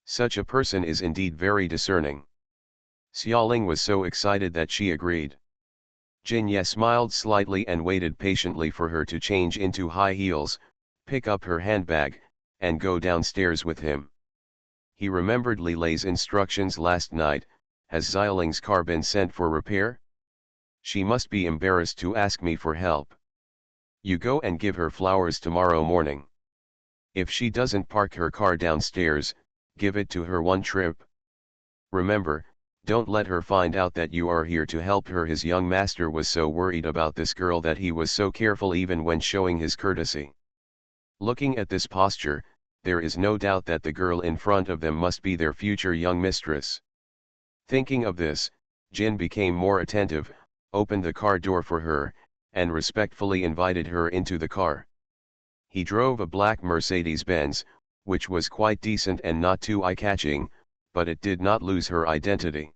Such a person is indeed very discerning." Xiaoling was so excited that she agreed. Jin Ye smiled slightly and waited patiently for her to change into high heels, pick up her handbag, and go downstairs with him. He remembered Li Lei's instructions last night. Has Xiaoling's car been sent for repair? She must be embarrassed to ask me for help. You go and give her flowers tomorrow morning. If she doesn't park her car downstairs, give it to her one trip. Remember, don't let her find out that you are here to help her. His young master was so worried about this girl that he was so careful even when showing his courtesy. Looking at this posture, there is no doubt that the girl in front of them must be their future young mistress. Thinking of this, Jin became more attentive, opened the car door for her, and respectfully invited her into the car. He drove a black Mercedes-Benz, which was quite decent and not too eye-catching, but it did not lose her identity.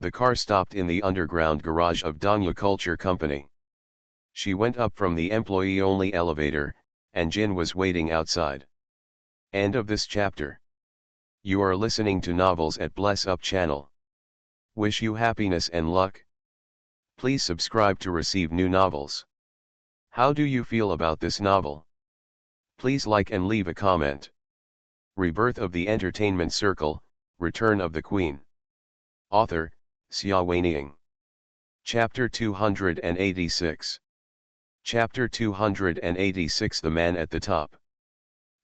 The car stopped in the underground garage of Dongya Culture Company. She went up from the employee-only elevator, and Jin was waiting outside. End of this chapter. You are listening to Novels at Bless Up channel. Wish you happiness and luck. Please subscribe to receive new novels. How do you feel about this novel? Please like and leave a comment. Rebirth of the Entertainment Circle, Return of the Queen. Author, Xia Weiniang. Chapter 286. Chapter 286. The Man at the Top.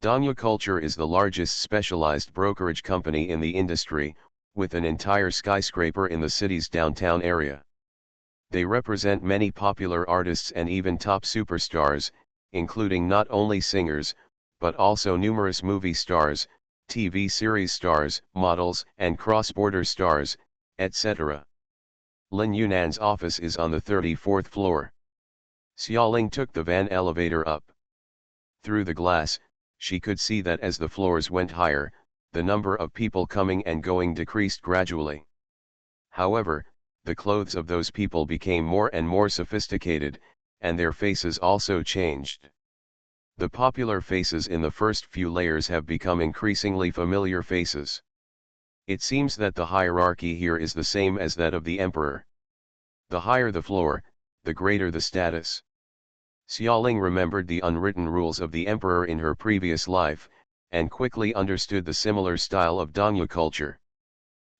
Dongya Culture is the largest specialized brokerage company in the industry, with an entire skyscraper in the city's downtown area. They represent many popular artists and even top superstars, including not only singers, but also numerous movie stars, TV series stars, models, and cross-border stars, etc. Lin Yunan's office is on the 34th floor. Xiaoling took the van elevator up. Through the glass, she could see that as the floors went higher, the number of people coming and going decreased gradually. However, the clothes of those people became more and more sophisticated, and their faces also changed. The popular faces in the first few layers have become increasingly familiar faces. It seems that the hierarchy here is the same as that of the emperor. The higher the floor, the greater the status. Xiaoling remembered the unwritten rules of the emperor in her previous life, and quickly understood the similar style of Dongya culture.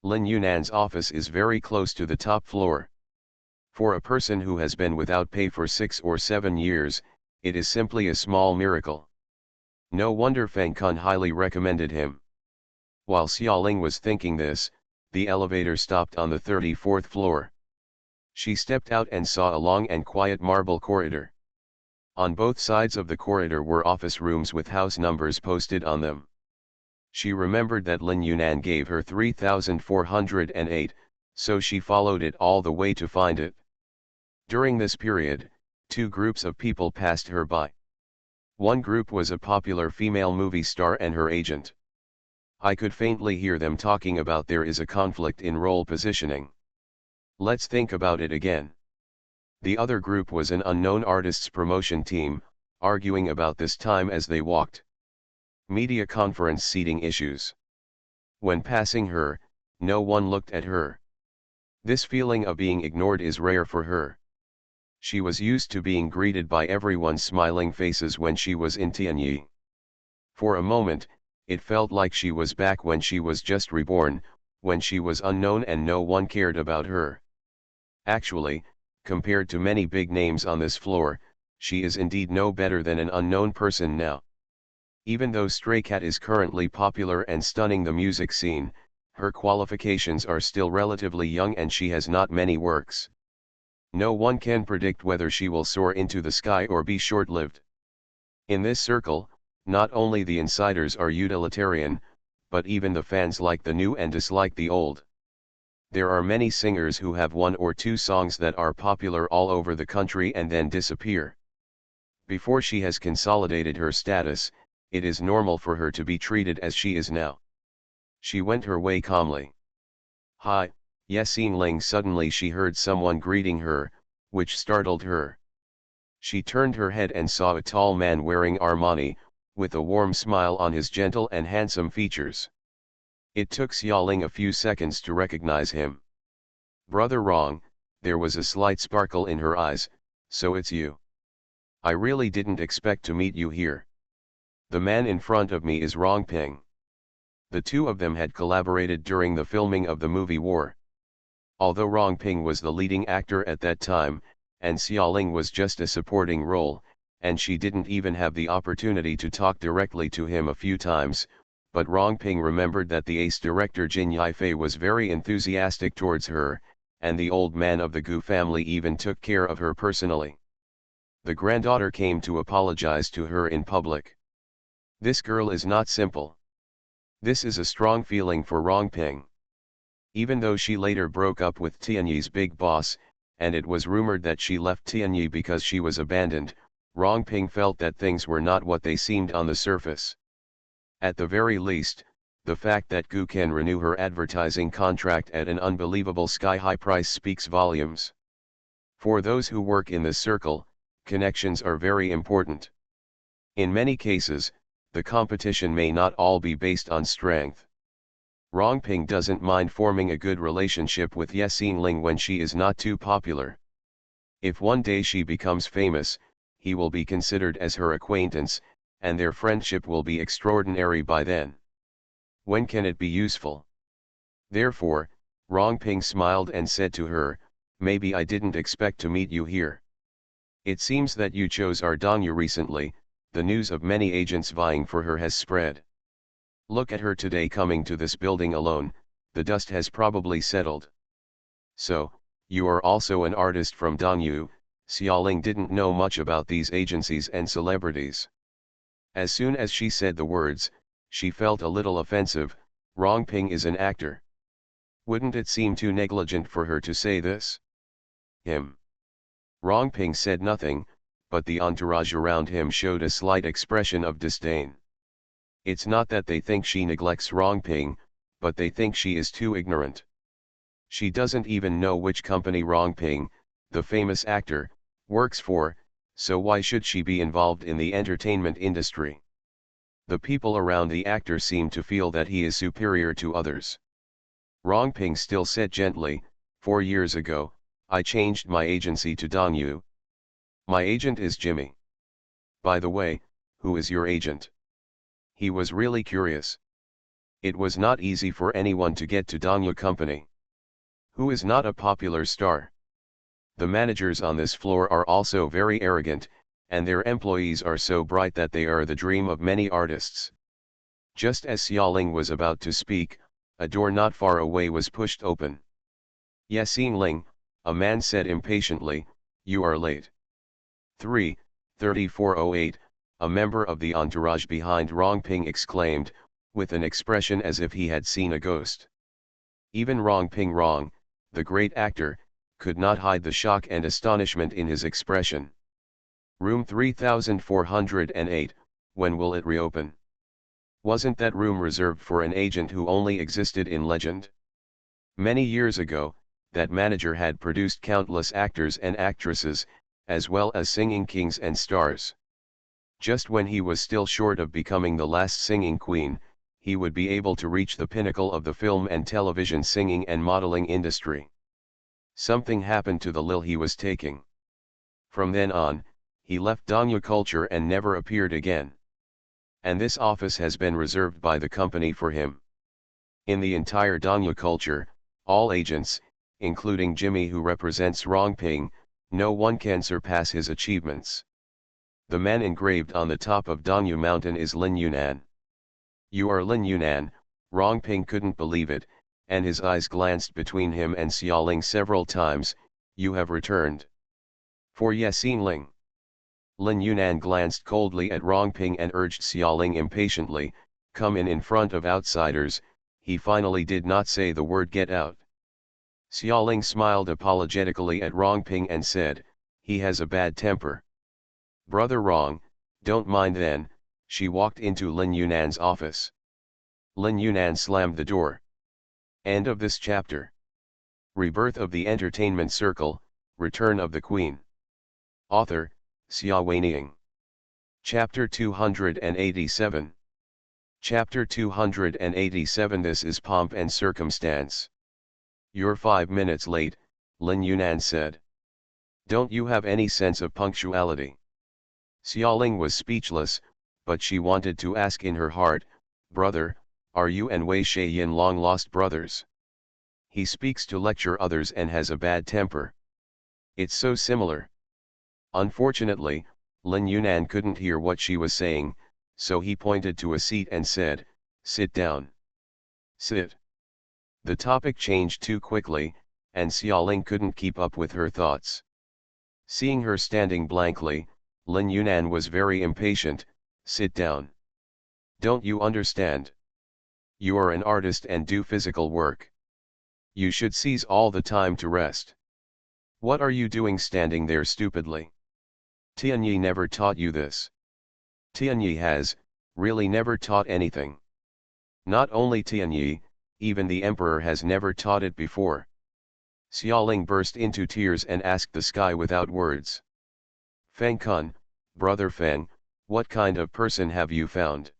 Lin Yunan's office is very close to the top floor. For a person who has been without pay for 6 or 7 years, it is simply a small miracle. No wonder Feng Kun highly recommended him. While Xiaoling was thinking this, the elevator stopped on the 34th floor. She stepped out and saw a long and quiet marble corridor. On both sides of the corridor were office rooms with house numbers posted on them. She remembered that Lin Yunan gave her 3,408, so she followed it all the way to find it. During this period, two groups of people passed her by. One group was a popular female movie star and her agent. I could faintly hear them talking about there is a conflict in role positioning. Let's think about it again. The other group was an unknown artist's promotion team, arguing about this time as they walked. Media conference seating issues. When passing her, no one looked at her. This feeling of being ignored is rare for her. She was used to being greeted by everyone's smiling faces when she was in Tianyi. For a moment, it felt like she was back when she was just reborn, when she was unknown and no one cared about her. Actually, compared to many big names on this floor, she is indeed no better than an unknown person now. Even though Stray Cat is currently popular and stunning the music scene, her qualifications are still relatively young and she has not many works. No one can predict whether she will soar into the sky or be short-lived. In this circle, not only the insiders are utilitarian, but even the fans like the new and dislike the old. There are many singers who have one or two songs that are popular all over the country and then disappear. Before she has consolidated her status, it is normal for her to be treated as she is now. She went her way calmly. Hi, Yexin Ling. Suddenly she heard someone greeting her, which startled her. She turned her head and saw a tall man wearing Armani, with a warm smile on his gentle and handsome features. It took Xiaoling a few seconds to recognize him. Brother Rong, there was a slight sparkle in her eyes, so it's you. I really didn't expect to meet you here. The man in front of me is Rong Ping. The two of them had collaborated during the filming of the movie War. Although Rong Ping was the leading actor at that time, and Xiaoling was just a supporting role, and she didn't even have the opportunity to talk directly to him a few times, but Rong Ping remembered that the ace director Jin Yifei was very enthusiastic towards her, and the old man of the Gu family even took care of her personally. The granddaughter came to apologize to her in public. This girl is not simple. This is a strong feeling for Rong Ping. Even though she later broke up with Tianyi's big boss, and it was rumored that she left Tianyi because she was abandoned, Rong Ping felt that things were not what they seemed on the surface. At the very least, the fact that Gu can renew her advertising contract at an unbelievable sky-high price speaks volumes. For those who work in this circle, connections are very important. In many cases, the competition may not all be based on strength. Rong Ping doesn't mind forming a good relationship with Yexin Ling when she is not too popular. If one day she becomes famous, he will be considered as her acquaintance, and their friendship will be extraordinary by then. When can it be useful? Therefore, Rong Ping smiled and said to her, "Maybe I didn't expect to meet you here. It seems that you chose our Dongyu recently. The news of many agents vying for her has spread. Look at her today coming to this building alone, the dust has probably settled. So, you are also an artist from Dongyu." Xiaoling didn't know much about these agencies and celebrities. As soon as she said the words, she felt a little offensive. Rong Ping is an actor. Wouldn't it seem too negligent for her to say this? Him. Rong Ping said nothing, but the entourage around him showed a slight expression of disdain. It's not that they think she neglects Rong Ping, but they think she is too ignorant. She doesn't even know which company Rong Ping, the famous actor, works for, so why should she be involved in the entertainment industry? The people around the actor seem to feel that he is superior to others. Rong Ping still said gently, 4 years ago, I changed my agency to Dongyu. My agent is Jimmy. By the way, who is your agent? He was really curious. It was not easy for anyone to get to Dongyu Company. Who is not a popular star? The managers on this floor are also very arrogant, and their employees are so bright that they are the dream of many artists. Just as Xiaoling was about to speak, a door not far away was pushed open. Yexin Ling, a man said impatiently, you are late. 3:34:08, a member of the entourage behind Rong Ping exclaimed, with an expression as if he had seen a ghost. Even Rong, the great actor, could not hide the shock and astonishment in his expression. Room 3408, when will it reopen? Wasn't that room reserved for an agent who only existed in legend? Many years ago, that manager had produced countless actors and actresses, as well as singing kings and stars. Just when he was still short of becoming the last singing queen, he would be able to reach the pinnacle of the film and television singing and modeling industry. Something happened to the lil he was taking. From then on, he left Dongyu culture and never appeared again. And this office has been reserved by the company for him. In the entire Dongyu culture, all agents, including Jimmy who represents Rongping, no one can surpass his achievements. The man engraved on the top of Dongyu Mountain is Lin Yunan. You are Lin Yunan, Rongping couldn't believe it, and his eyes glanced between him and Xiaoling several times. You have returned. For Yasin Ling. Lin Yunan glanced coldly at Rongping and urged Xiaoling impatiently, come in front of outsiders. He finally did not say the word get out. Xiaoling smiled apologetically at Rongping and said, he has a bad temper. Brother Rong, don't mind then. She walked into Lin Yunan's office. Lin Yunan slammed the door. End of this chapter. Rebirth of the Entertainment Circle, Return of the Queen. Author, Xia Weining. Chapter 287. Chapter 287. This is Pomp and Circumstance. You're 5 minutes late, Lin Yunan said. Don't you have any sense of punctuality? Xiaoling was speechless, but she wanted to ask in her heart, brother, are you and Wei Shaiyin long-lost brothers? He speaks to lecture others and has a bad temper. It's so similar. Unfortunately, Lin Yunan couldn't hear what she was saying, so he pointed to a seat and said, sit down. Sit. The topic changed too quickly, and Xiaoling couldn't keep up with her thoughts. Seeing her standing blankly, Lin Yunan was very impatient. Sit down. Don't you understand? You are an artist and do physical work. You should seize all the time to rest. What are you doing standing there stupidly? Tianyi never taught you this. Tianyi has, really never taught anything. Not only Tianyi, even the emperor has never taught it before. Xiaoling burst into tears and asked the sky without words. Feng Kun, brother Feng, what kind of person have you found?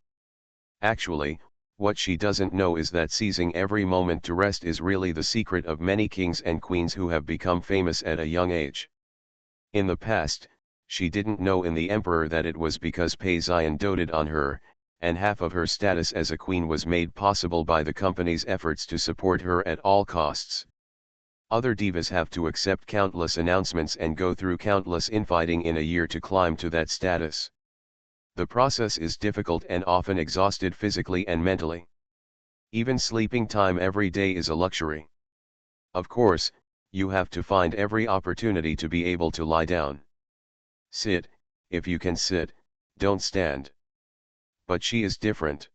Actually, what she doesn't know is that seizing every moment to rest is really the secret of many kings and queens who have become famous at a young age. In the past, she didn't know in the emperor that it was because Pei Xian doted on her, and half of her status as a queen was made possible by the company's efforts to support her at all costs. Other divas have to accept countless announcements and go through countless infighting in a year to climb to that status. The process is difficult and often exhausted physically and mentally. Even sleeping time every day is a luxury. Of course, you have to find every opportunity to be able to lie down. Sit, if you can sit, don't stand. But she is different.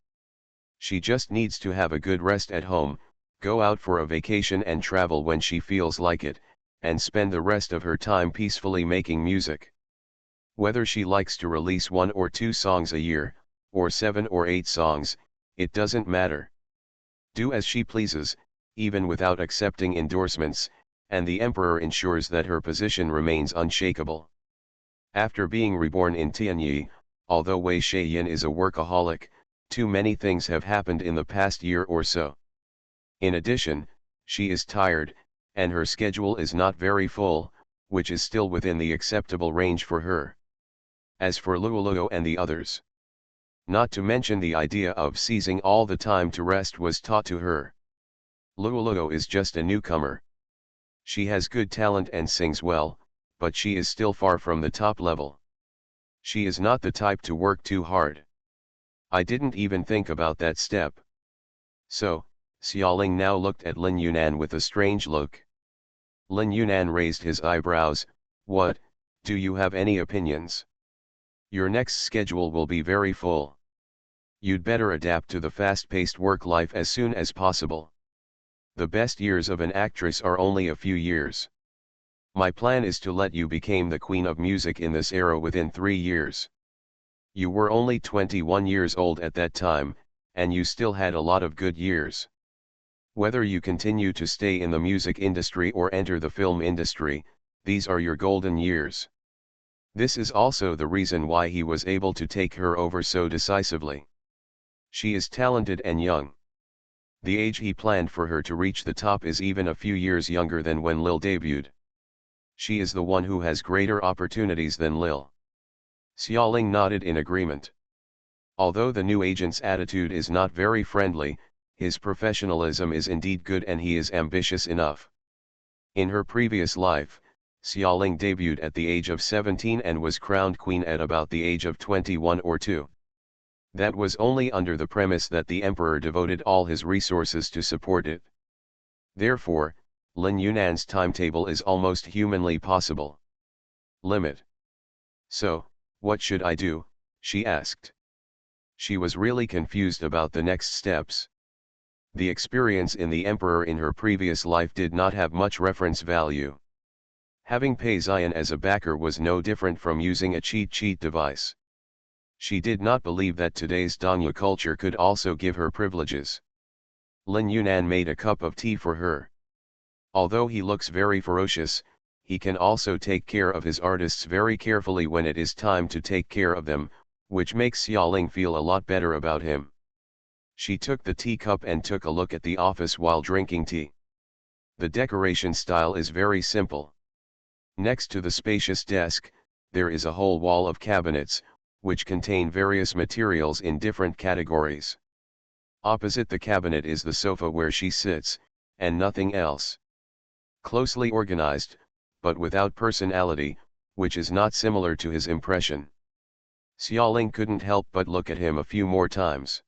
She just needs to have a good rest at home, go out for a vacation and travel when she feels like it, and spend the rest of her time peacefully making music. Whether she likes to release 1 or 2 songs a year, or 7 or 8 songs, it doesn't matter. Do as she pleases, even without accepting endorsements, and the emperor ensures that her position remains unshakable. After being reborn in Tianyi, although Wei Shaiyin is a workaholic, too many things have happened in the past year or so. In addition, she is tired, and her schedule is not very full, which is still within the acceptable range for her. As for Luoluo and the others, not to mention the idea of seizing all the time to rest was taught to her. Luoluo is just a newcomer. She has good talent and sings well, but she is still far from the top level. She is not the type to work too hard. I didn't even think about that step. So, Xiaoling now looked at Lin Yunan with a strange look. Lin Yunan raised his eyebrows. What, do you have any opinions? Your next schedule will be very full. You'd better adapt to the fast-paced work life as soon as possible. The best years of an actress are only a few years. My plan is to let you become the queen of music in this era within 3 years. You were only 21 years old at that time, and you still had a lot of good years. Whether you continue to stay in the music industry or enter the film industry, these are your golden years. This is also the reason why he was able to take her over so decisively. She is talented and young. The age he planned for her to reach the top is even a few years younger than when Lil debuted. She is the one who has greater opportunities than Lil. Xiaoling nodded in agreement. Although the new agent's attitude is not very friendly, his professionalism is indeed good and he is ambitious enough. In her previous life, Xiaoling debuted at the age of 17 and was crowned queen at about the age of 21 or 2. That was only under the premise that the emperor devoted all his resources to support it. Therefore, Lin Yunan's timetable is almost humanly possible. Limit. So, what should I do? She asked. She was really confused about the next steps. The experience in the emperor in her previous life did not have much reference value. Having Pei Xian as a backer was no different from using a cheat sheet device. She did not believe that today's Dongyu culture could also give her privileges. Lin Yunan made a cup of tea for her. Although he looks very ferocious, he can also take care of his artists very carefully when it is time to take care of them, which makes Xiaoling feel a lot better about him. She took the teacup and took a look at the office while drinking tea. The decoration style is very simple. Next to the spacious desk, there is a whole wall of cabinets, which contain various materials in different categories. Opposite the cabinet is the sofa where she sits, and nothing else. Closely organized, but without personality, which is not similar to his impression. Xiaoling couldn't help but look at him a few more times.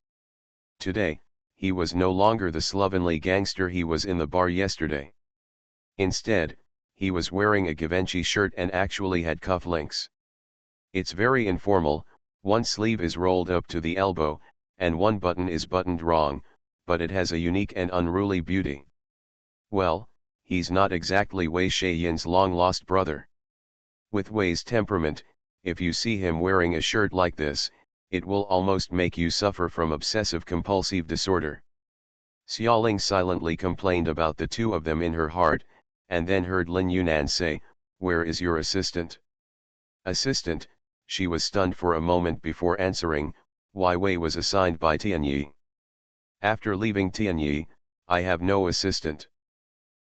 Today, he was no longer the slovenly gangster he was in the bar yesterday. Instead, he was wearing a Givenchy shirt and actually had cufflinks. It's very informal, one sleeve is rolled up to the elbow, and one button is buttoned wrong, but it has a unique and unruly beauty. Well, he's not exactly Wei Shaiyin's long-lost brother. With Wei's temperament, if you see him wearing a shirt like this, it will almost make you suffer from obsessive-compulsive disorder. Xiaoling silently complained about the two of them in her heart, and then heard Lin Yunan say, "Where is your assistant?" Assistant, she was stunned for a moment before answering, "Why Wei was assigned by Tianyi. After leaving Tianyi, I have no assistant."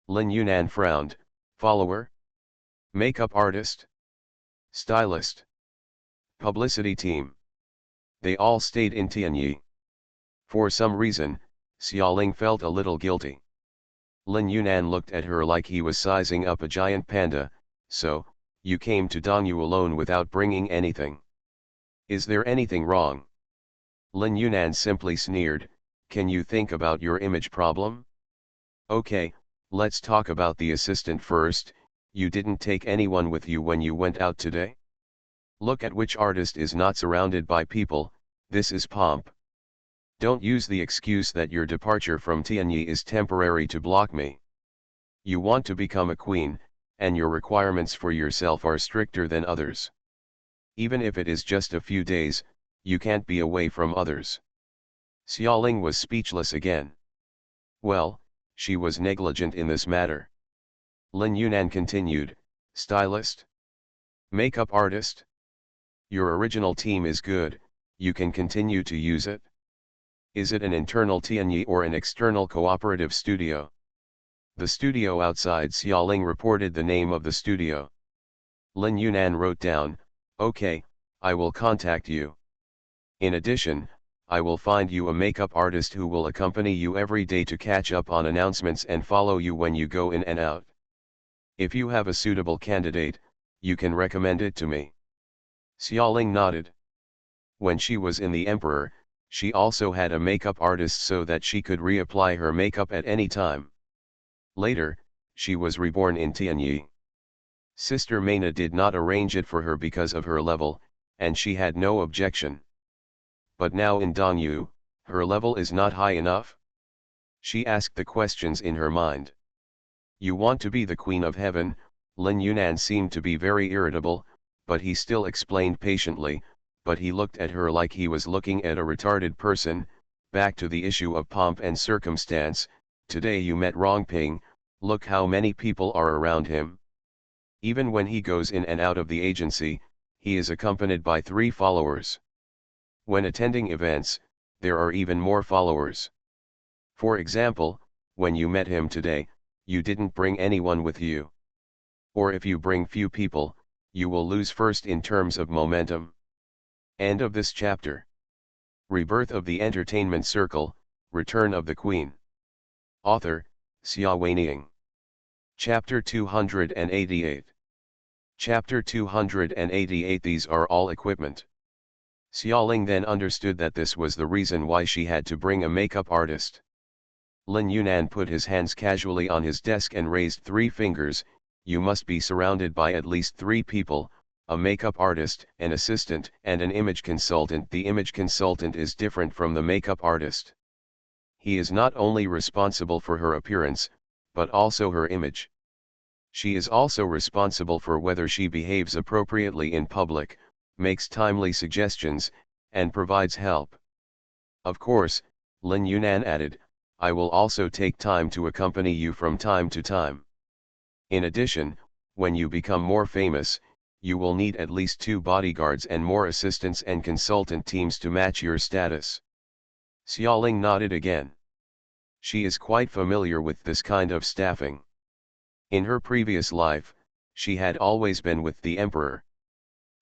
Lin Yunan frowned, "Follower? Makeup artist? Stylist? Publicity team?" They all stayed in Tianyi. For some reason, Xiaoling felt a little guilty. Lin Yunan looked at her like he was sizing up a giant panda. "So, you came to Dongyu alone without bringing anything. Is there anything wrong?" Lin Yunan simply sneered, "Can you think about your image problem? Okay, let's talk about the assistant first. You didn't take anyone with you when you went out today? Look at which artist is not surrounded by people. This is pomp. Don't use the excuse that your departure from Tianyi is temporary to block me. You want to become a queen, and your requirements for yourself are stricter than others. Even if it is just a few days, you can't be away from others." Xiaoling was speechless again. Well, she was negligent in this matter. Lin Yunan continued, "Stylist? Makeup artist? Your original team is good, you can continue to use it. Is it an internal Tianyi or an external cooperative studio?" The studio outside. Xiaoling reported the name of the studio. Lin Yunan wrote down, "Okay, I will contact you. In addition, I will find you a makeup artist who will accompany you every day to catch up on announcements and follow you when you go in and out. If you have a suitable candidate, you can recommend it to me." Xiaoling nodded. When she was in the Emperor, she also had a makeup artist so that she could reapply her makeup at any time. Later, she was reborn in Tianyi. Sister Maina did not arrange it for her because of her level, and she had no objection. But now in Dongyu, her level is not high enough? She asked the questions in her mind. You want to be the queen of heaven? Lin Yunan seemed to be very irritable, but he still explained patiently, but he looked at her like he was looking at a retarded person. Back to the issue of pomp and circumstance, today you met Rongping, look how many people are around him. Even when he goes in and out of the agency, he is accompanied by 3 followers. When attending events, there are even more followers. For example, when you met him today, you didn't bring anyone with you. Or if you bring few people, you will lose first in terms of momentum. End of this chapter. Rebirth of the Entertainment Circle, Return of the Queen. Author, Xia Weining. Chapter 288. Chapter 288. These are all equipment. Xiaoling then understood that this was the reason why she had to bring a makeup artist. Lin Yunan put his hands casually on his desk and raised 3 fingers. You must be surrounded by at least 3 people, a makeup artist, an assistant, and an image consultant. The image consultant is different from the makeup artist. He is not only responsible for her appearance, but also her image. She is also responsible for whether she behaves appropriately in public, makes timely suggestions, and provides help. Of course, Lin Yunan added, I will also take time to accompany you from time to time. In addition, when you become more famous, you will need at least 2 bodyguards and more assistants and consultant teams to match your status. Xiaoling nodded again. She is quite familiar with this kind of staffing. In her previous life, she had always been with the emperor.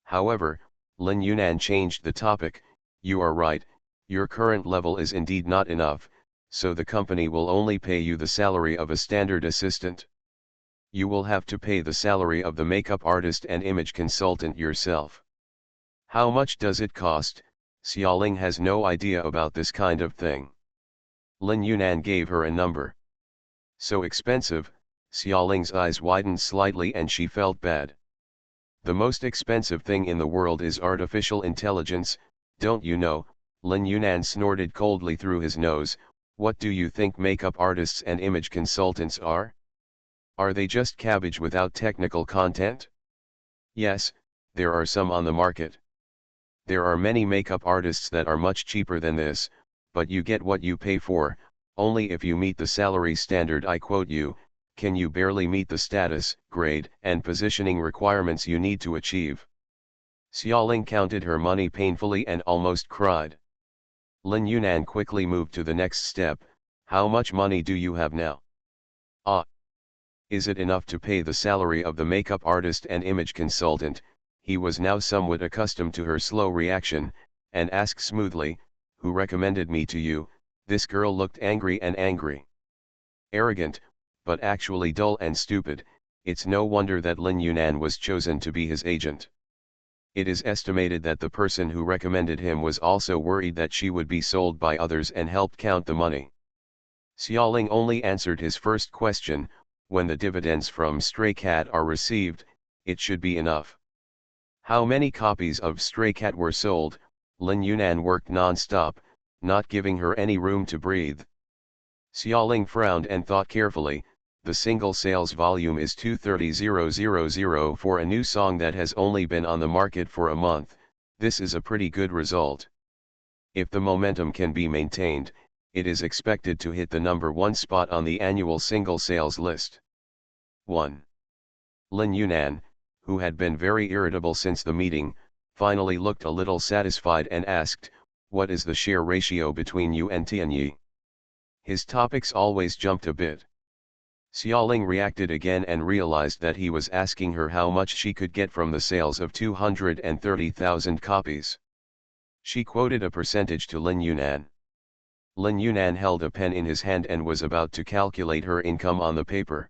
However, Lin Yunan changed the topic. You are right, your current level is indeed not enough, so the company will only pay you the salary of a standard assistant. You will have to pay the salary of the makeup artist and image consultant yourself. How much does it cost? Xiaoling has no idea about this kind of thing. Lin Yunan gave her a number. So expensive, Xiaoling's eyes widened slightly and she felt bad. The most expensive thing in the world is artificial intelligence, don't you know? Lin Yunan snorted coldly through his nose. What do you think makeup artists and image consultants are? Are they just cabbage without technical content? Yes, there are some on the market. There are many makeup artists that are much cheaper than this, but you get what you pay for, only if you meet the salary standard. I quote you, can you barely meet the status, grade, and positioning requirements you need to achieve? Xiaoling counted her money painfully and almost cried. Lin Yunan quickly moved to the next step. How much money do you have now? Ah. Is it enough to pay the salary of the makeup artist and image consultant? He was now somewhat accustomed to her slow reaction, and asked smoothly, who recommended me to you? This girl looked angry and angry. Arrogant, but actually dull and stupid. It's no wonder that Lin Yunan was chosen to be his agent. It is estimated that the person who recommended him was also worried that she would be sold by others and helped count the money. Xiaoling only answered his first question. When the dividends from Stray Cat are received, it should be enough. How many copies of Stray Cat were sold? Lin Yunan worked non-stop, not giving her any room to breathe. Xiaoling frowned and thought carefully. The single sales volume is 230,000 for a new song that has only been on the market for a month. This is a pretty good result. If the momentum can be maintained, it is expected to hit the number 1 spot on the annual single sales list. 1. Lin Yunan, who had been very irritable since the meeting, finally looked a little satisfied and asked, what is the share ratio between you and Tianyi? His topics always jumped a bit. Xiaoling reacted again and realized that he was asking her how much she could get from the sales of 230,000 copies. She quoted a percentage to Lin Yunan. Lin Yunan held a pen in his hand and was about to calculate her income on the paper.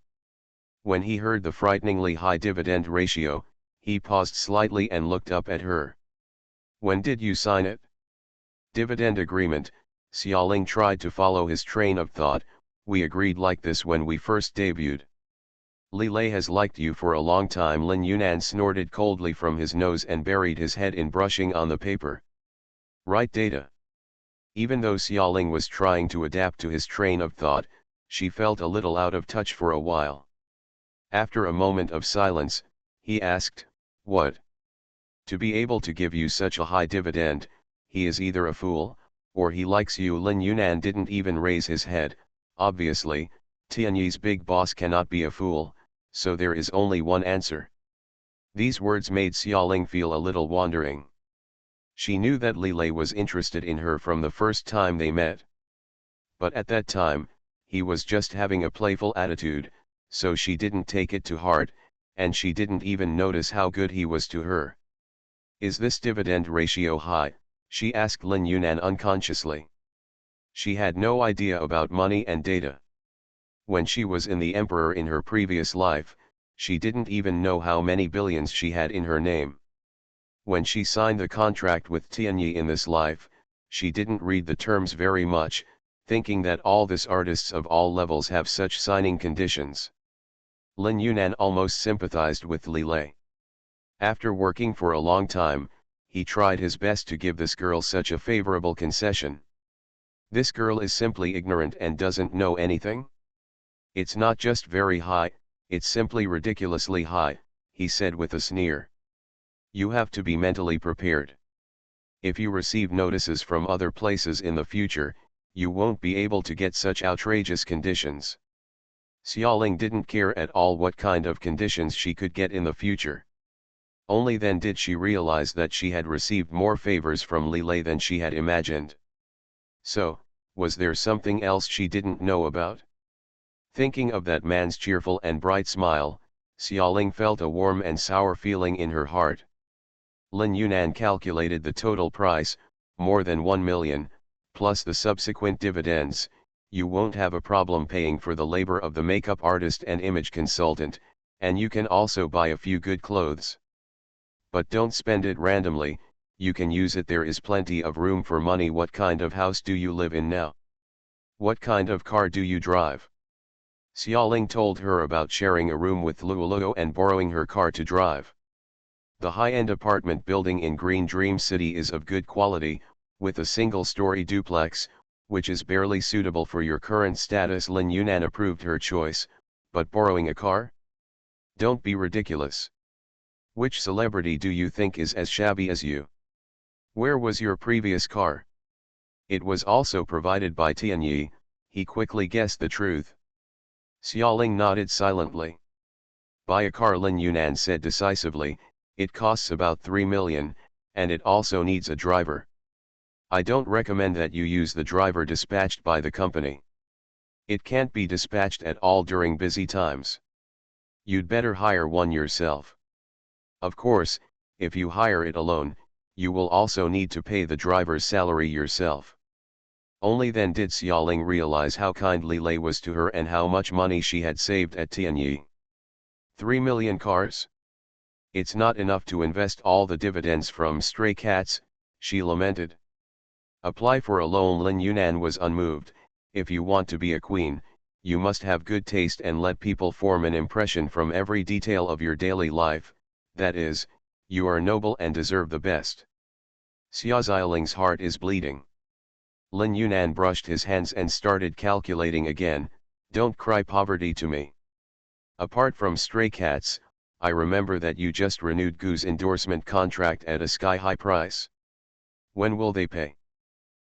When he heard the frighteningly high dividend ratio, he paused slightly and looked up at her. When did you sign it? Dividend agreement. Xiaoling tried to follow his train of thought. We agreed like this when we first debuted. Li Lei has liked you for a long time. Lin Yunan snorted coldly from his nose and buried his head in brushing on the paper. Right data. Even though Xiaoling was trying to adapt to his train of thought, she felt a little out of touch for a while. After a moment of silence, he asked, "What? To be able to give you such a high dividend, he is either a fool, or he likes you." Lin Yunan didn't even raise his head. Obviously, Tianyi's big boss cannot be a fool, so there is only one answer. These words made Xiaoling feel a little wandering. She knew that Li Lei was interested in her from the first time they met. But at that time, he was just having a playful attitude, so she didn't take it to heart, and she didn't even notice how good he was to her. "Is this dividend ratio high?" she asked Lin Yunan unconsciously. She had no idea about money and data. When she was in the emperor in her previous life, she didn't even know how many billions she had in her name. When she signed the contract with Tianyi in this life, she didn't read the terms very much, thinking that all this artists of all levels have such signing conditions. Lin Yunan almost sympathized with Li Lei. After working for a long time, he tried his best to give this girl such a favorable concession. This girl is simply ignorant and doesn't know anything? It's not just very high, it's simply ridiculously high, he said with a sneer. You have to be mentally prepared. If you receive notices from other places in the future, you won't be able to get such outrageous conditions. Xiaoling didn't care at all what kind of conditions she could get in the future. Only then did she realize that she had received more favors from Li Lei than she had imagined. So, was there something else she didn't know about? Thinking of that man's cheerful and bright smile, Xiaoling felt a warm and sour feeling in her heart. Lin Yunan calculated the total price, more than 1 million, plus the subsequent dividends. You won't have a problem paying for the labor of the makeup artist and image consultant, and you can also buy a few good clothes. But don't spend it randomly, you can use it. There is plenty of room for money. What kind of house do you live in now? What kind of car do you drive? Xiaoling told her about sharing a room with Luoluo and borrowing her car to drive. The high-end apartment building in Green Dream City is of good quality, with a single-story duplex, which is barely suitable for your current status. Lin Yunan approved her choice, but borrowing a car? Don't be ridiculous. Which celebrity do you think is as shabby as you? Where was your previous car? It was also provided by Tianyi. He quickly guessed the truth. Xiaoling nodded silently. Buy a car, Lin Yunan said decisively. It costs about 3 million, and it also needs a driver. I don't recommend that you use the driver dispatched by the company. It can't be dispatched at all during busy times. You'd better hire one yourself. Of course, if you hire it alone, you will also need to pay the driver's salary yourself. Only then did Xiaoling realize how kind Li Lei was to her and how much money she had saved at Tianyi. 3 million cars? It's not enough to invest all the dividends from stray cats, she lamented. Apply for a loan. Lin Yunan was unmoved. If you want to be a queen, you must have good taste and let people form an impression from every detail of your daily life, that is, you are noble and deserve the best. Xiaoling's heart is bleeding. Lin Yunan brushed his hands and started calculating again. Don't cry poverty to me. Apart from stray cats, I remember that you just renewed Gu's endorsement contract at a sky-high price. When will they pay?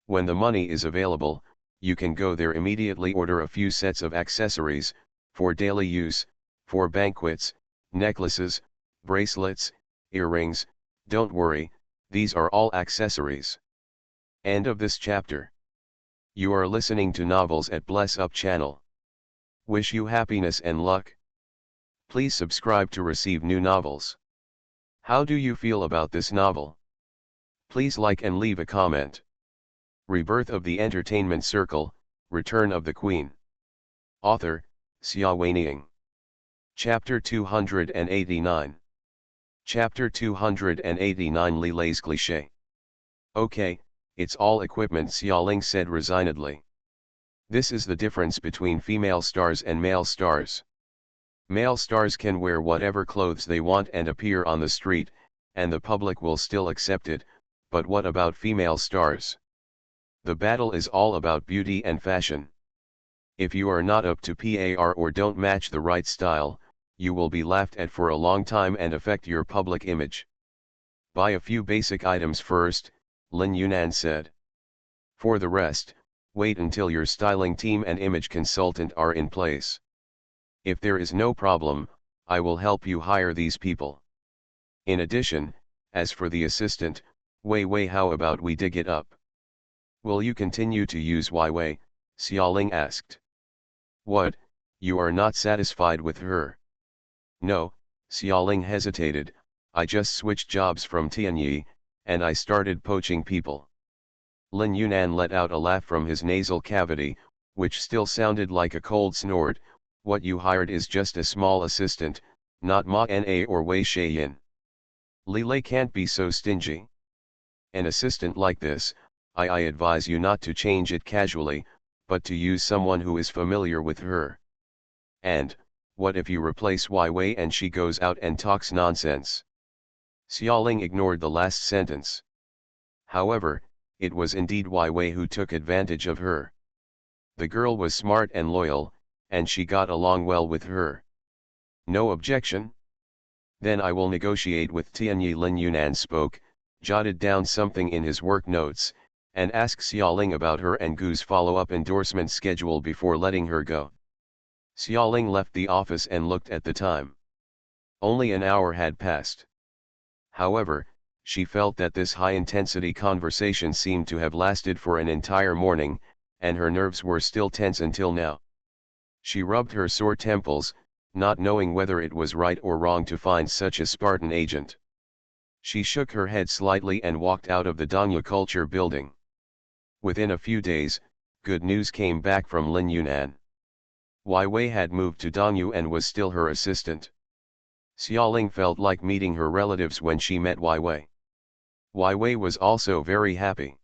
When the money is available, you can go there immediately. Order a few sets of accessories, for daily use, for banquets, necklaces, bracelets, earrings. Don't worry, these are all accessories. End of this chapter. You are listening to Novels at Bless Up channel. Wish you happiness and luck. Please subscribe to receive new novels. How do you feel about this novel? Please like and leave a comment. Rebirth of the Entertainment Circle, Return of the Queen. Author, Xia Weiniang. Chapter 289. Chapter 289. Li Lei's cliché. Okay, it's all equipment, Xiaoling said resignedly. This is the difference between female stars and male stars. Male stars can wear whatever clothes they want and appear on the street, and the public will still accept it, but what about female stars? The battle is all about beauty and fashion. If you are not up to par or don't match the right style, you will be laughed at for a long time and affect your public image. Buy a few basic items first, Lin Yunan said. For the rest, wait until your styling team and image consultant are in place. If there is no problem, I will help you hire these people. In addition, as for the assistant, Wei, how about we dig it up? Will you continue to use Wei? Xiaoling asked. What, you are not satisfied with her? No, Xiaoling hesitated, I just switched jobs from Tianyi, and I started poaching people. Lin Yunan let out a laugh from his nasal cavity, which still sounded like a cold snort. What you hired is just a small assistant, not Ma Na or Wei Shaiyin. Li Lei can't be so stingy. An assistant like this, I advise you not to change it casually, but to use someone who is familiar with her. And, what if you replace Wei and she goes out and talks nonsense? Xiaoling ignored the last sentence. However, it was indeed Wei who took advantage of her. The girl was smart and loyal, and she got along well with her. No objection? Then I will negotiate with Tianyi. Lin Yunan spoke, jotted down something in his work notes, and asked Xiaoling about her and Gu's follow-up endorsement schedule before letting her go. Xiaoling left the office and looked at the time. Only an hour had passed. However, she felt that this high-intensity conversation seemed to have lasted for an entire morning, and her nerves were still tense until now. She rubbed her sore temples, not knowing whether it was right or wrong to find such a Spartan agent. She shook her head slightly and walked out of the Dongyu Culture Building. Within a few days, good news came back from Lin Yunan. Wei had moved to Dongyu and was still her assistant. Xiaoling felt like meeting her relatives when she met Wei. Wei was also very happy.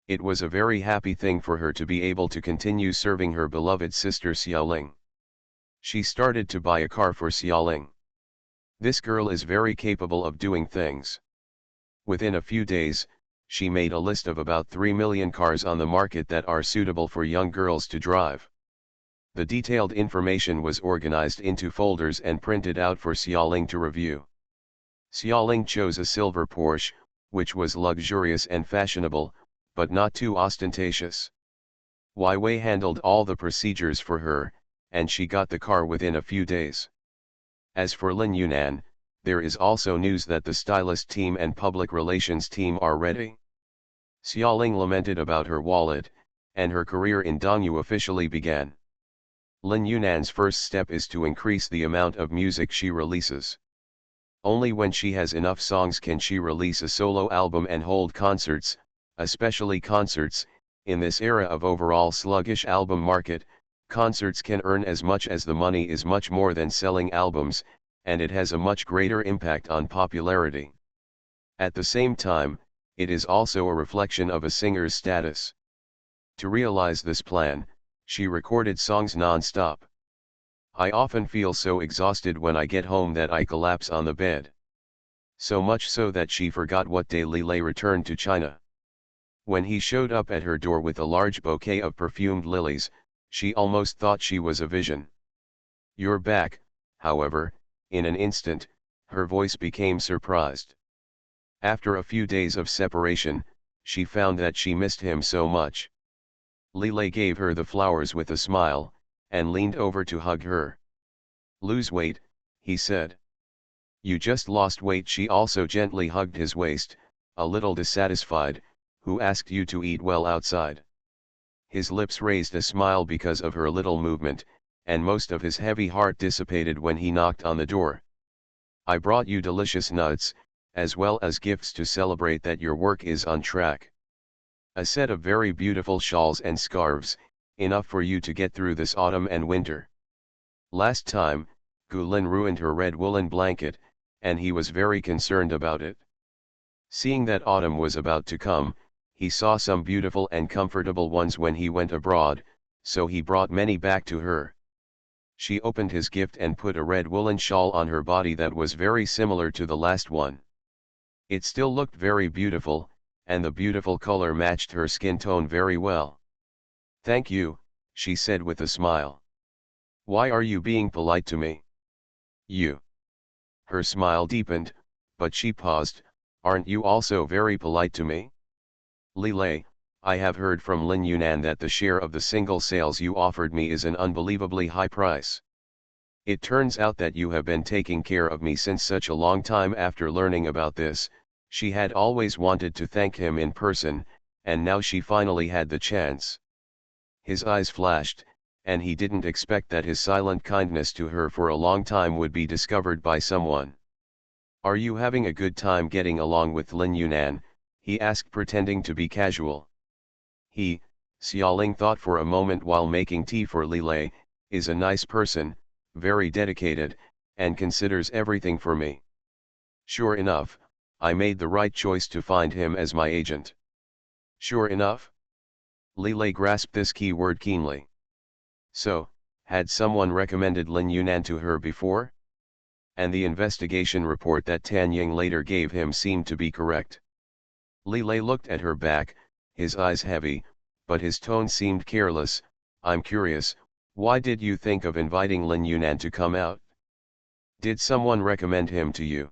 It was a very happy thing for her to be able to continue serving her beloved sister Xiaoling. She started to buy a car for Xiaoling. This girl is very capable of doing things. Within a few days, she made a list of about 3 million cars on the market that are suitable for young girls to drive. The detailed information was organized into folders and printed out for Xiaoling to review. Xiaoling chose a silver Porsche, which was luxurious and fashionable, but not too ostentatious. Wei handled all the procedures for her, and she got the car within a few days. As for Lin Yunan, there is also news that the stylist team and public relations team are ready. Xiaoling lamented about her wallet, and her career in Dongyu officially began. Lin Yunan's first step is to increase the amount of music she releases. Only when she has enough songs can she release a solo album and hold concerts, especially concerts. In this era of overall sluggish album market, concerts can earn as much as the money is much more than selling albums, and it has a much greater impact on popularity. At the same time, it is also a reflection of a singer's status. To realize this plan, she recorded songs non-stop. I often feel so exhausted when I get home that I collapse on the bed. So much so that she forgot what day Li Lei returned to China. When he showed up at her door with a large bouquet of perfumed lilies, she almost thought she was a vision. You're back, however. In an instant, her voice became surprised. After a few days of separation, she found that she missed him so much. Li Lei gave her the flowers with a smile, and leaned over to hug her. Lose weight, he said. You just lost weight. She also gently hugged his waist, a little dissatisfied. Who asked you to eat well outside? His lips raised a smile because of her little movement, and most of his heavy heart dissipated when he knocked on the door. I brought you delicious nuts, as well as gifts to celebrate that your work is on track. A set of very beautiful shawls and scarves, enough for you to get through this autumn and winter. Last time, Gulin ruined her red woolen blanket, and he was very concerned about it. Seeing that autumn was about to come, he saw some beautiful and comfortable ones when he went abroad, so he brought many back to her. She opened his gift and put a red woolen shawl on her body that was very similar to the last one. It still looked very beautiful, and the beautiful color matched her skin tone very well. "Thank you," she said with a smile. "Why are you being polite to me?" "You." Her smile deepened, but she paused. "Aren't you also very polite to me?" "Li Lei, I have heard from Lin Yunan that the share of the single sales you offered me is an unbelievably high price. It turns out that you have been taking care of me since such a long time." After learning about this, she had always wanted to thank him in person, and now she finally had the chance. His eyes flashed, and he didn't expect that his silent kindness to her for a long time would be discovered by someone. "Are you having a good time getting along with Lin Yunan?" he asked, pretending to be casual. Xiaoling thought for a moment while making tea for Li Lei, "is a nice person, very dedicated, and considers everything for me. Sure enough, I made the right choice to find him as my agent." "Sure enough?" Li Lei grasped this key word keenly. So, had someone recommended Lin Yunan to her before? And the investigation report that Tan Ying later gave him seemed to be correct. Li Lei looked at her back, his eyes heavy, but his tone seemed careless. "I'm curious, why did you think of inviting Lin Yunan to come out? Did someone recommend him to you?"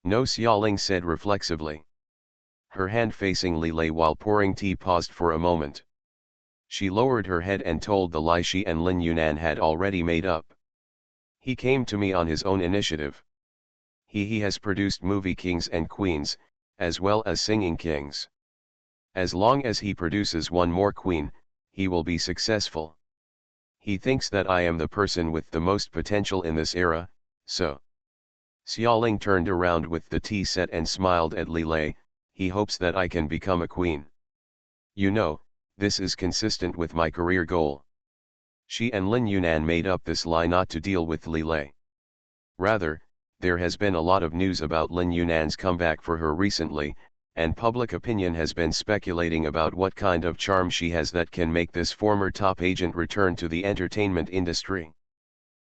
"No," Xiaoling said reflexively. Her hand facing Li Lei while pouring tea paused for a moment. She lowered her head and told the lie she and Lin Yunan had already made up. "He came to me on his own initiative. He has produced movie kings and queens, as well as singing kings. As long as he produces one more queen, he will be successful. He thinks that I am the person with the most potential in this era, so." Xiaoling turned around with the tea set and smiled at Li Lei. "He hopes that I can become a queen. You know, this is consistent with my career goal." She and Lin Yunan made up this lie not to deal with Li Lei. Rather, there has been a lot of news about Lin Yunan's comeback for her recently, and public opinion has been speculating about what kind of charm she has that can make this former top agent return to the entertainment industry.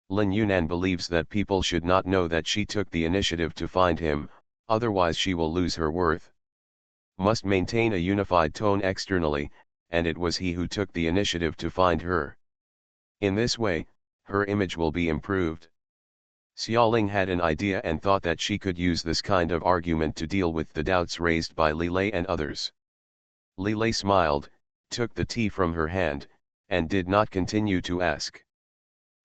Lin Yunan believes that people should not know that she took the initiative to find him, otherwise she will lose her worth. Must maintain a unified tone externally, and it was he who took the initiative to find her. In this way, her image will be improved. Xiaoling had an idea and thought that she could use this kind of argument to deal with the doubts raised by Li Lei and others. Li Lei smiled, took the tea from her hand, and did not continue to ask.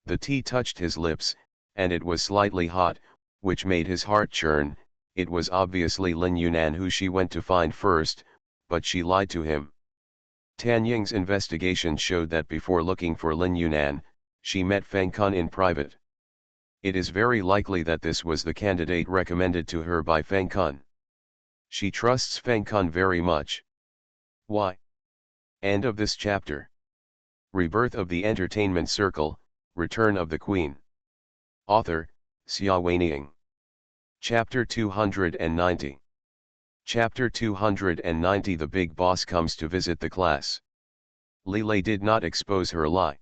The tea touched his lips, and it was slightly hot, which made his heart churn. It was obviously Lin Yunan who she went to find first, but she lied to him. Tan Ying's investigation showed that before looking for Lin Yunan, she met Feng Kun in private. It is very likely that this was the candidate recommended to her by Feng Kun. She trusts Feng Kun very much. Why? End of this chapter. Rebirth of the Entertainment Circle, Return of the Queen. Author, Xia Weiniang. Chapter 290. Chapter 290. The big boss comes to visit the class. Li Lei did not expose her lie.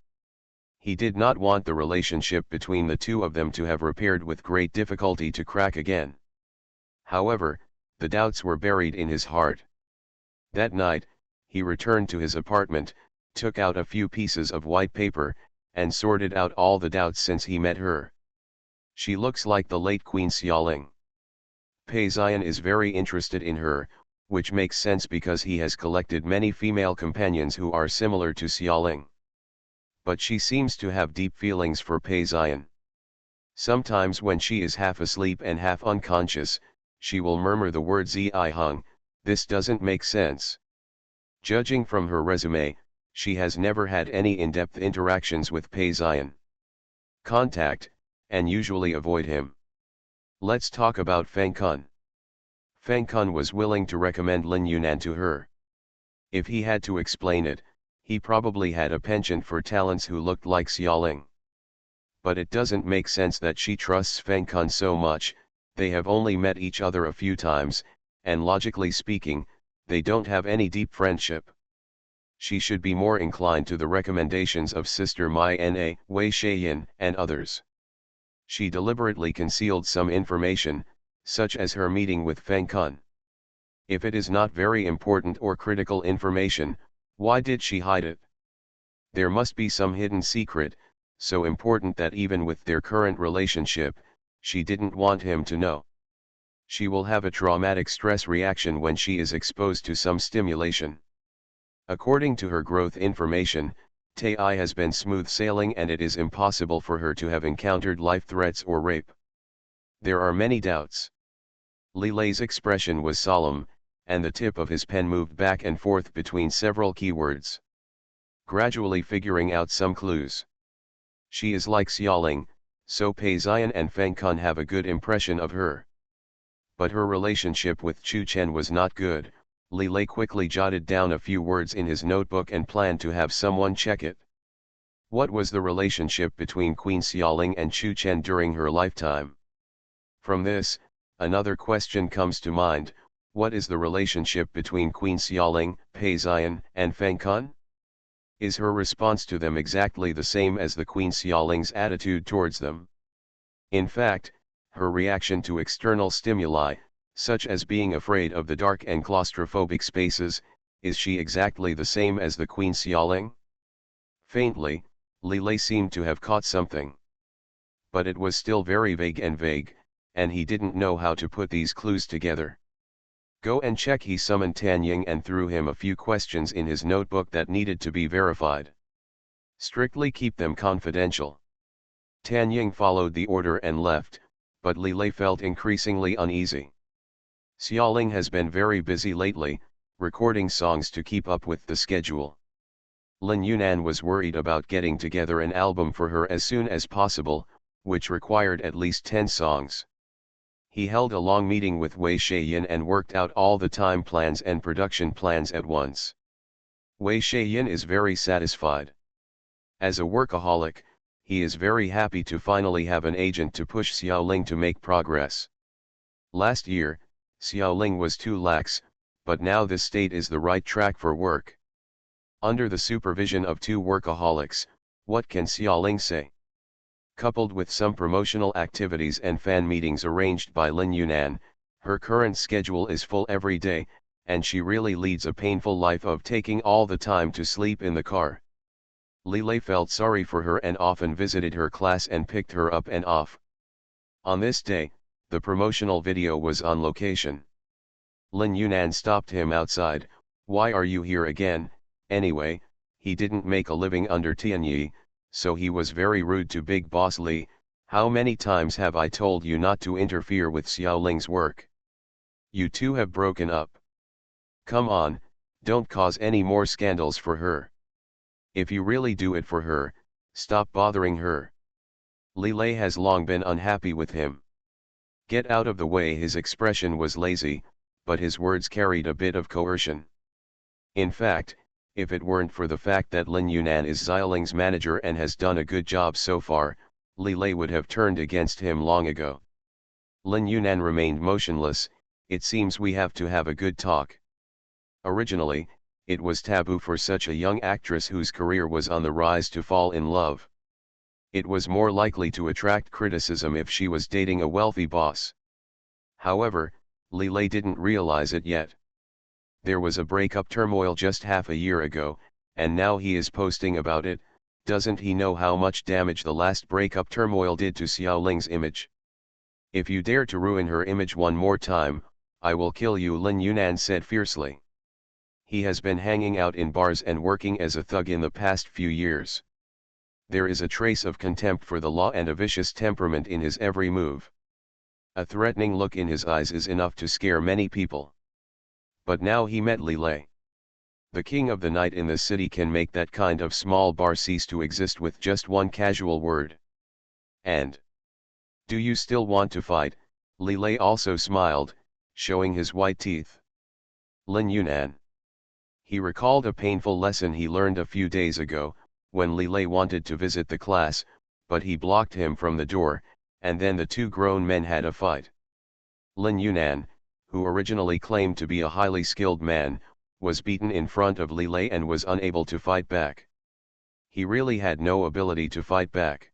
He did not want the relationship between the two of them to have repaired with great difficulty to crack again. However, the doubts were buried in his heart. That night, he returned to his apartment, took out a few pieces of white paper, and sorted out all the doubts since he met her. She looks like the late Queen Xiaoling. Pei Xian is very interested in her, which makes sense because he has collected many female companions who are similar to Xiaoling. But she seems to have deep feelings for Pei Xian. Sometimes when she is half asleep and half unconscious, she will murmur the word Zi Hung. This doesn't make sense. Judging from her resume, she has never had any in-depth interactions with Pei Xian. Contact, and usually avoid him. Let's talk about Feng Kun. Feng Kun was willing to recommend Lin Yunan to her. If he had to explain it, he probably had a penchant for talents who looked like Xiaoling. But it doesn't make sense that she trusts Feng Kun so much. They have only met each other a few times, and logically speaking, they don't have any deep friendship. She should be more inclined to the recommendations of Sister Mai Na, Wei Shayin, and others. She deliberately concealed some information, such as her meeting with Feng Kun. If it is not very important or critical information, why did she hide it? There must be some hidden secret, so important that even with their current relationship, she didn't want him to know. She will have a traumatic stress reaction when she is exposed to some stimulation. According to her growth information, Tae has been smooth sailing and it is impossible for her to have encountered life threats or rape. There are many doubts. Lilei's expression was solemn, and the tip of his pen moved back and forth between several keywords, gradually figuring out some clues. She is like Xiaoling, so Pei Xian and Feng Kun have a good impression of her. But her relationship with Chu Chen was not good. Li Lei quickly jotted down a few words in his notebook and planned to have someone check it. What was the relationship between Queen Xiaoling and Chu Chen during her lifetime? From this, another question comes to mind: what is the relationship between Queen Xiaoling, Pei Xian, and Feng Kun? Is her response to them exactly the same as the Queen Xiaoling's attitude towards them? In fact, her reaction to external stimuli, such as being afraid of the dark and claustrophobic spaces, is she exactly the same as the Queen Xiaoling? Faintly, Li Lei seemed to have caught something. But it was still very vague, and he didn't know how to put these clues together. Go and check. He summoned Tan Ying and threw him a few questions in his notebook that needed to be verified. Strictly keep them confidential. Tan Ying followed the order and left, but Li Lei felt increasingly uneasy. Xiaoling has been very busy lately, recording songs to keep up with the schedule. Lin Yunan was worried about getting together an album for her as soon as possible, which required at least 10 songs. He held a long meeting with Wei Shaiyan and worked out all the time plans and production plans at once. Wei Shaiyan is very satisfied. As a workaholic, he is very happy to finally have an agent to push Xiaoling to make progress. Last year, Xiaoling was too lax, but now this state is the right track for work. Under the supervision of two workaholics, what can Xiaoling say? Coupled with some promotional activities and fan meetings arranged by Lin Yunan, her current schedule is full every day, and she really leads a painful life of taking all the time to sleep in the car. Li Lei felt sorry for her and often visited her class and picked her up and off. On this day, the promotional video was on location. Lin Yunan stopped him outside. "Why are you here again, anyway?" He didn't make a living under Tianyi, so he was very rude to Big Boss Li. "How many times have I told you not to interfere with Xiaoling's work? You two have broken up. Come on, don't cause any more scandals for her. If you really do it for her, stop bothering her." Li Lei has long been unhappy with him. Get out of the way. His expression was lazy, but his words carried a bit of coercion. In fact, if it weren't for the fact that Lin Yunan is Xiaoling's manager and has done a good job so far, Li Lei would have turned against him long ago. Lin Yunan remained motionless. "It seems we have to have a good talk." Originally, it was taboo for such a young actress whose career was on the rise to fall in love. It was more likely to attract criticism if she was dating a wealthy boss. However, Li Lei didn't realize it yet. There was a breakup turmoil just half a year ago, and now he is posting about it. Doesn't he know how much damage the last breakup turmoil did to Xiaoling's image? "If you dare to ruin her image one more time, I will kill you," Lin Yunan said fiercely. He has been hanging out in bars and working as a thug in the past few years. There is a trace of contempt for the law and a vicious temperament in his every move. A threatening look in his eyes is enough to scare many people. But now he met Li Lei. The king of the night in the city can make that kind of small bar cease to exist with just one casual word. "And do you still want to fight?" Li Lei also smiled, showing his white teeth. Lin Yunan. He recalled a painful lesson he learned a few days ago, when Li Lei wanted to visit the class, but he blocked him from the door, and then the two grown men had a fight. Lin Yunan, who originally claimed to be a highly skilled man, was beaten in front of Li Lei and was unable to fight back. He really had no ability to fight back.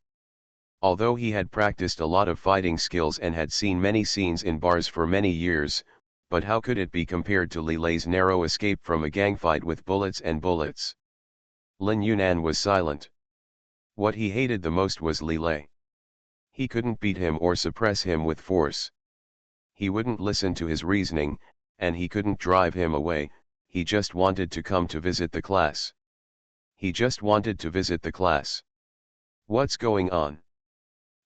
Although he had practiced a lot of fighting skills and had seen many scenes in bars for many years, but how could it be compared to Li Lei's narrow escape from a gang fight with bullets and bullets? Lin Yunan was silent. What he hated the most was Li Lei. He couldn't beat him or suppress him with force. He wouldn't listen to his reasoning, and he couldn't drive him away. He just wanted to come to visit the class. He just wanted to visit the class. What's going on?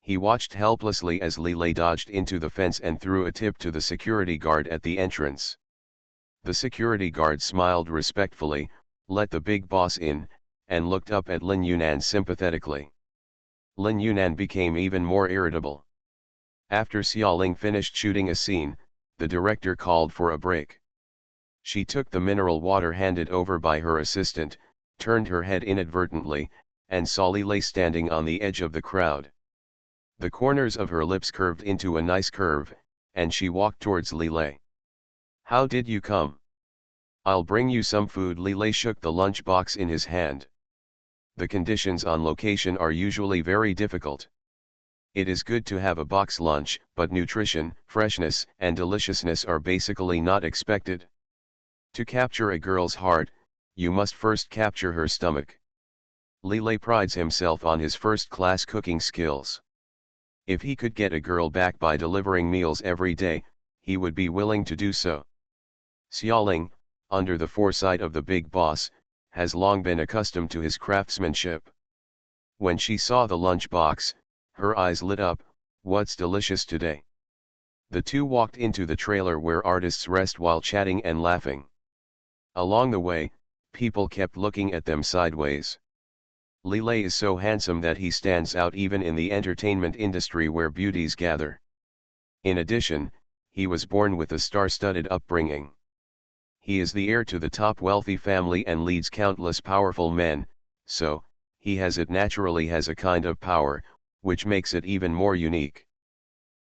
He watched helplessly as Li Lei dodged into the fence and threw a tip to the security guard at the entrance. The security guard smiled respectfully, let the big boss in, and looked up at Lin Yunan sympathetically. Lin Yunan became even more irritable. After Xiaoling finished shooting a scene, the director called for a break. She took the mineral water handed over by her assistant, turned her head inadvertently, and saw Li Lei standing on the edge of the crowd. The corners of her lips curved into a nice curve, and she walked towards Li Lei. How did you come? I'll bring you some food. Li Lei shook the lunch box in his hand. The conditions on location are usually very difficult. It is good to have a box lunch, but nutrition, freshness, and deliciousness are basically not expected. To capture a girl's heart, you must first capture her stomach. Li Lei prides himself on his first-class cooking skills. If he could get a girl back by delivering meals every day, he would be willing to do so. Xiaoling, under the foresight of the big boss, has long been accustomed to his craftsmanship. When she saw the lunch box, her eyes lit up. What's delicious today? The two walked into the trailer where artists rest while chatting and laughing. Along the way, people kept looking at them sideways. Li Lei is so handsome that he stands out even in the entertainment industry where beauties gather. In addition, he was born with a star-studded upbringing. He is the heir to the top wealthy family and leads countless powerful men, so, he naturally has a kind of power, which makes it even more unique.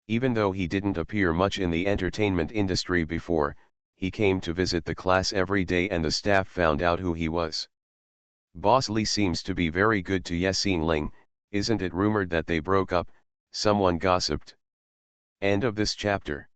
Even though he didn't appear much in the entertainment industry before, he came to visit the class every day and the staff found out who he was. Boss Li seems to be very good to Yexin Ling, isn't it rumored that they broke up? Someone gossiped. End of this chapter.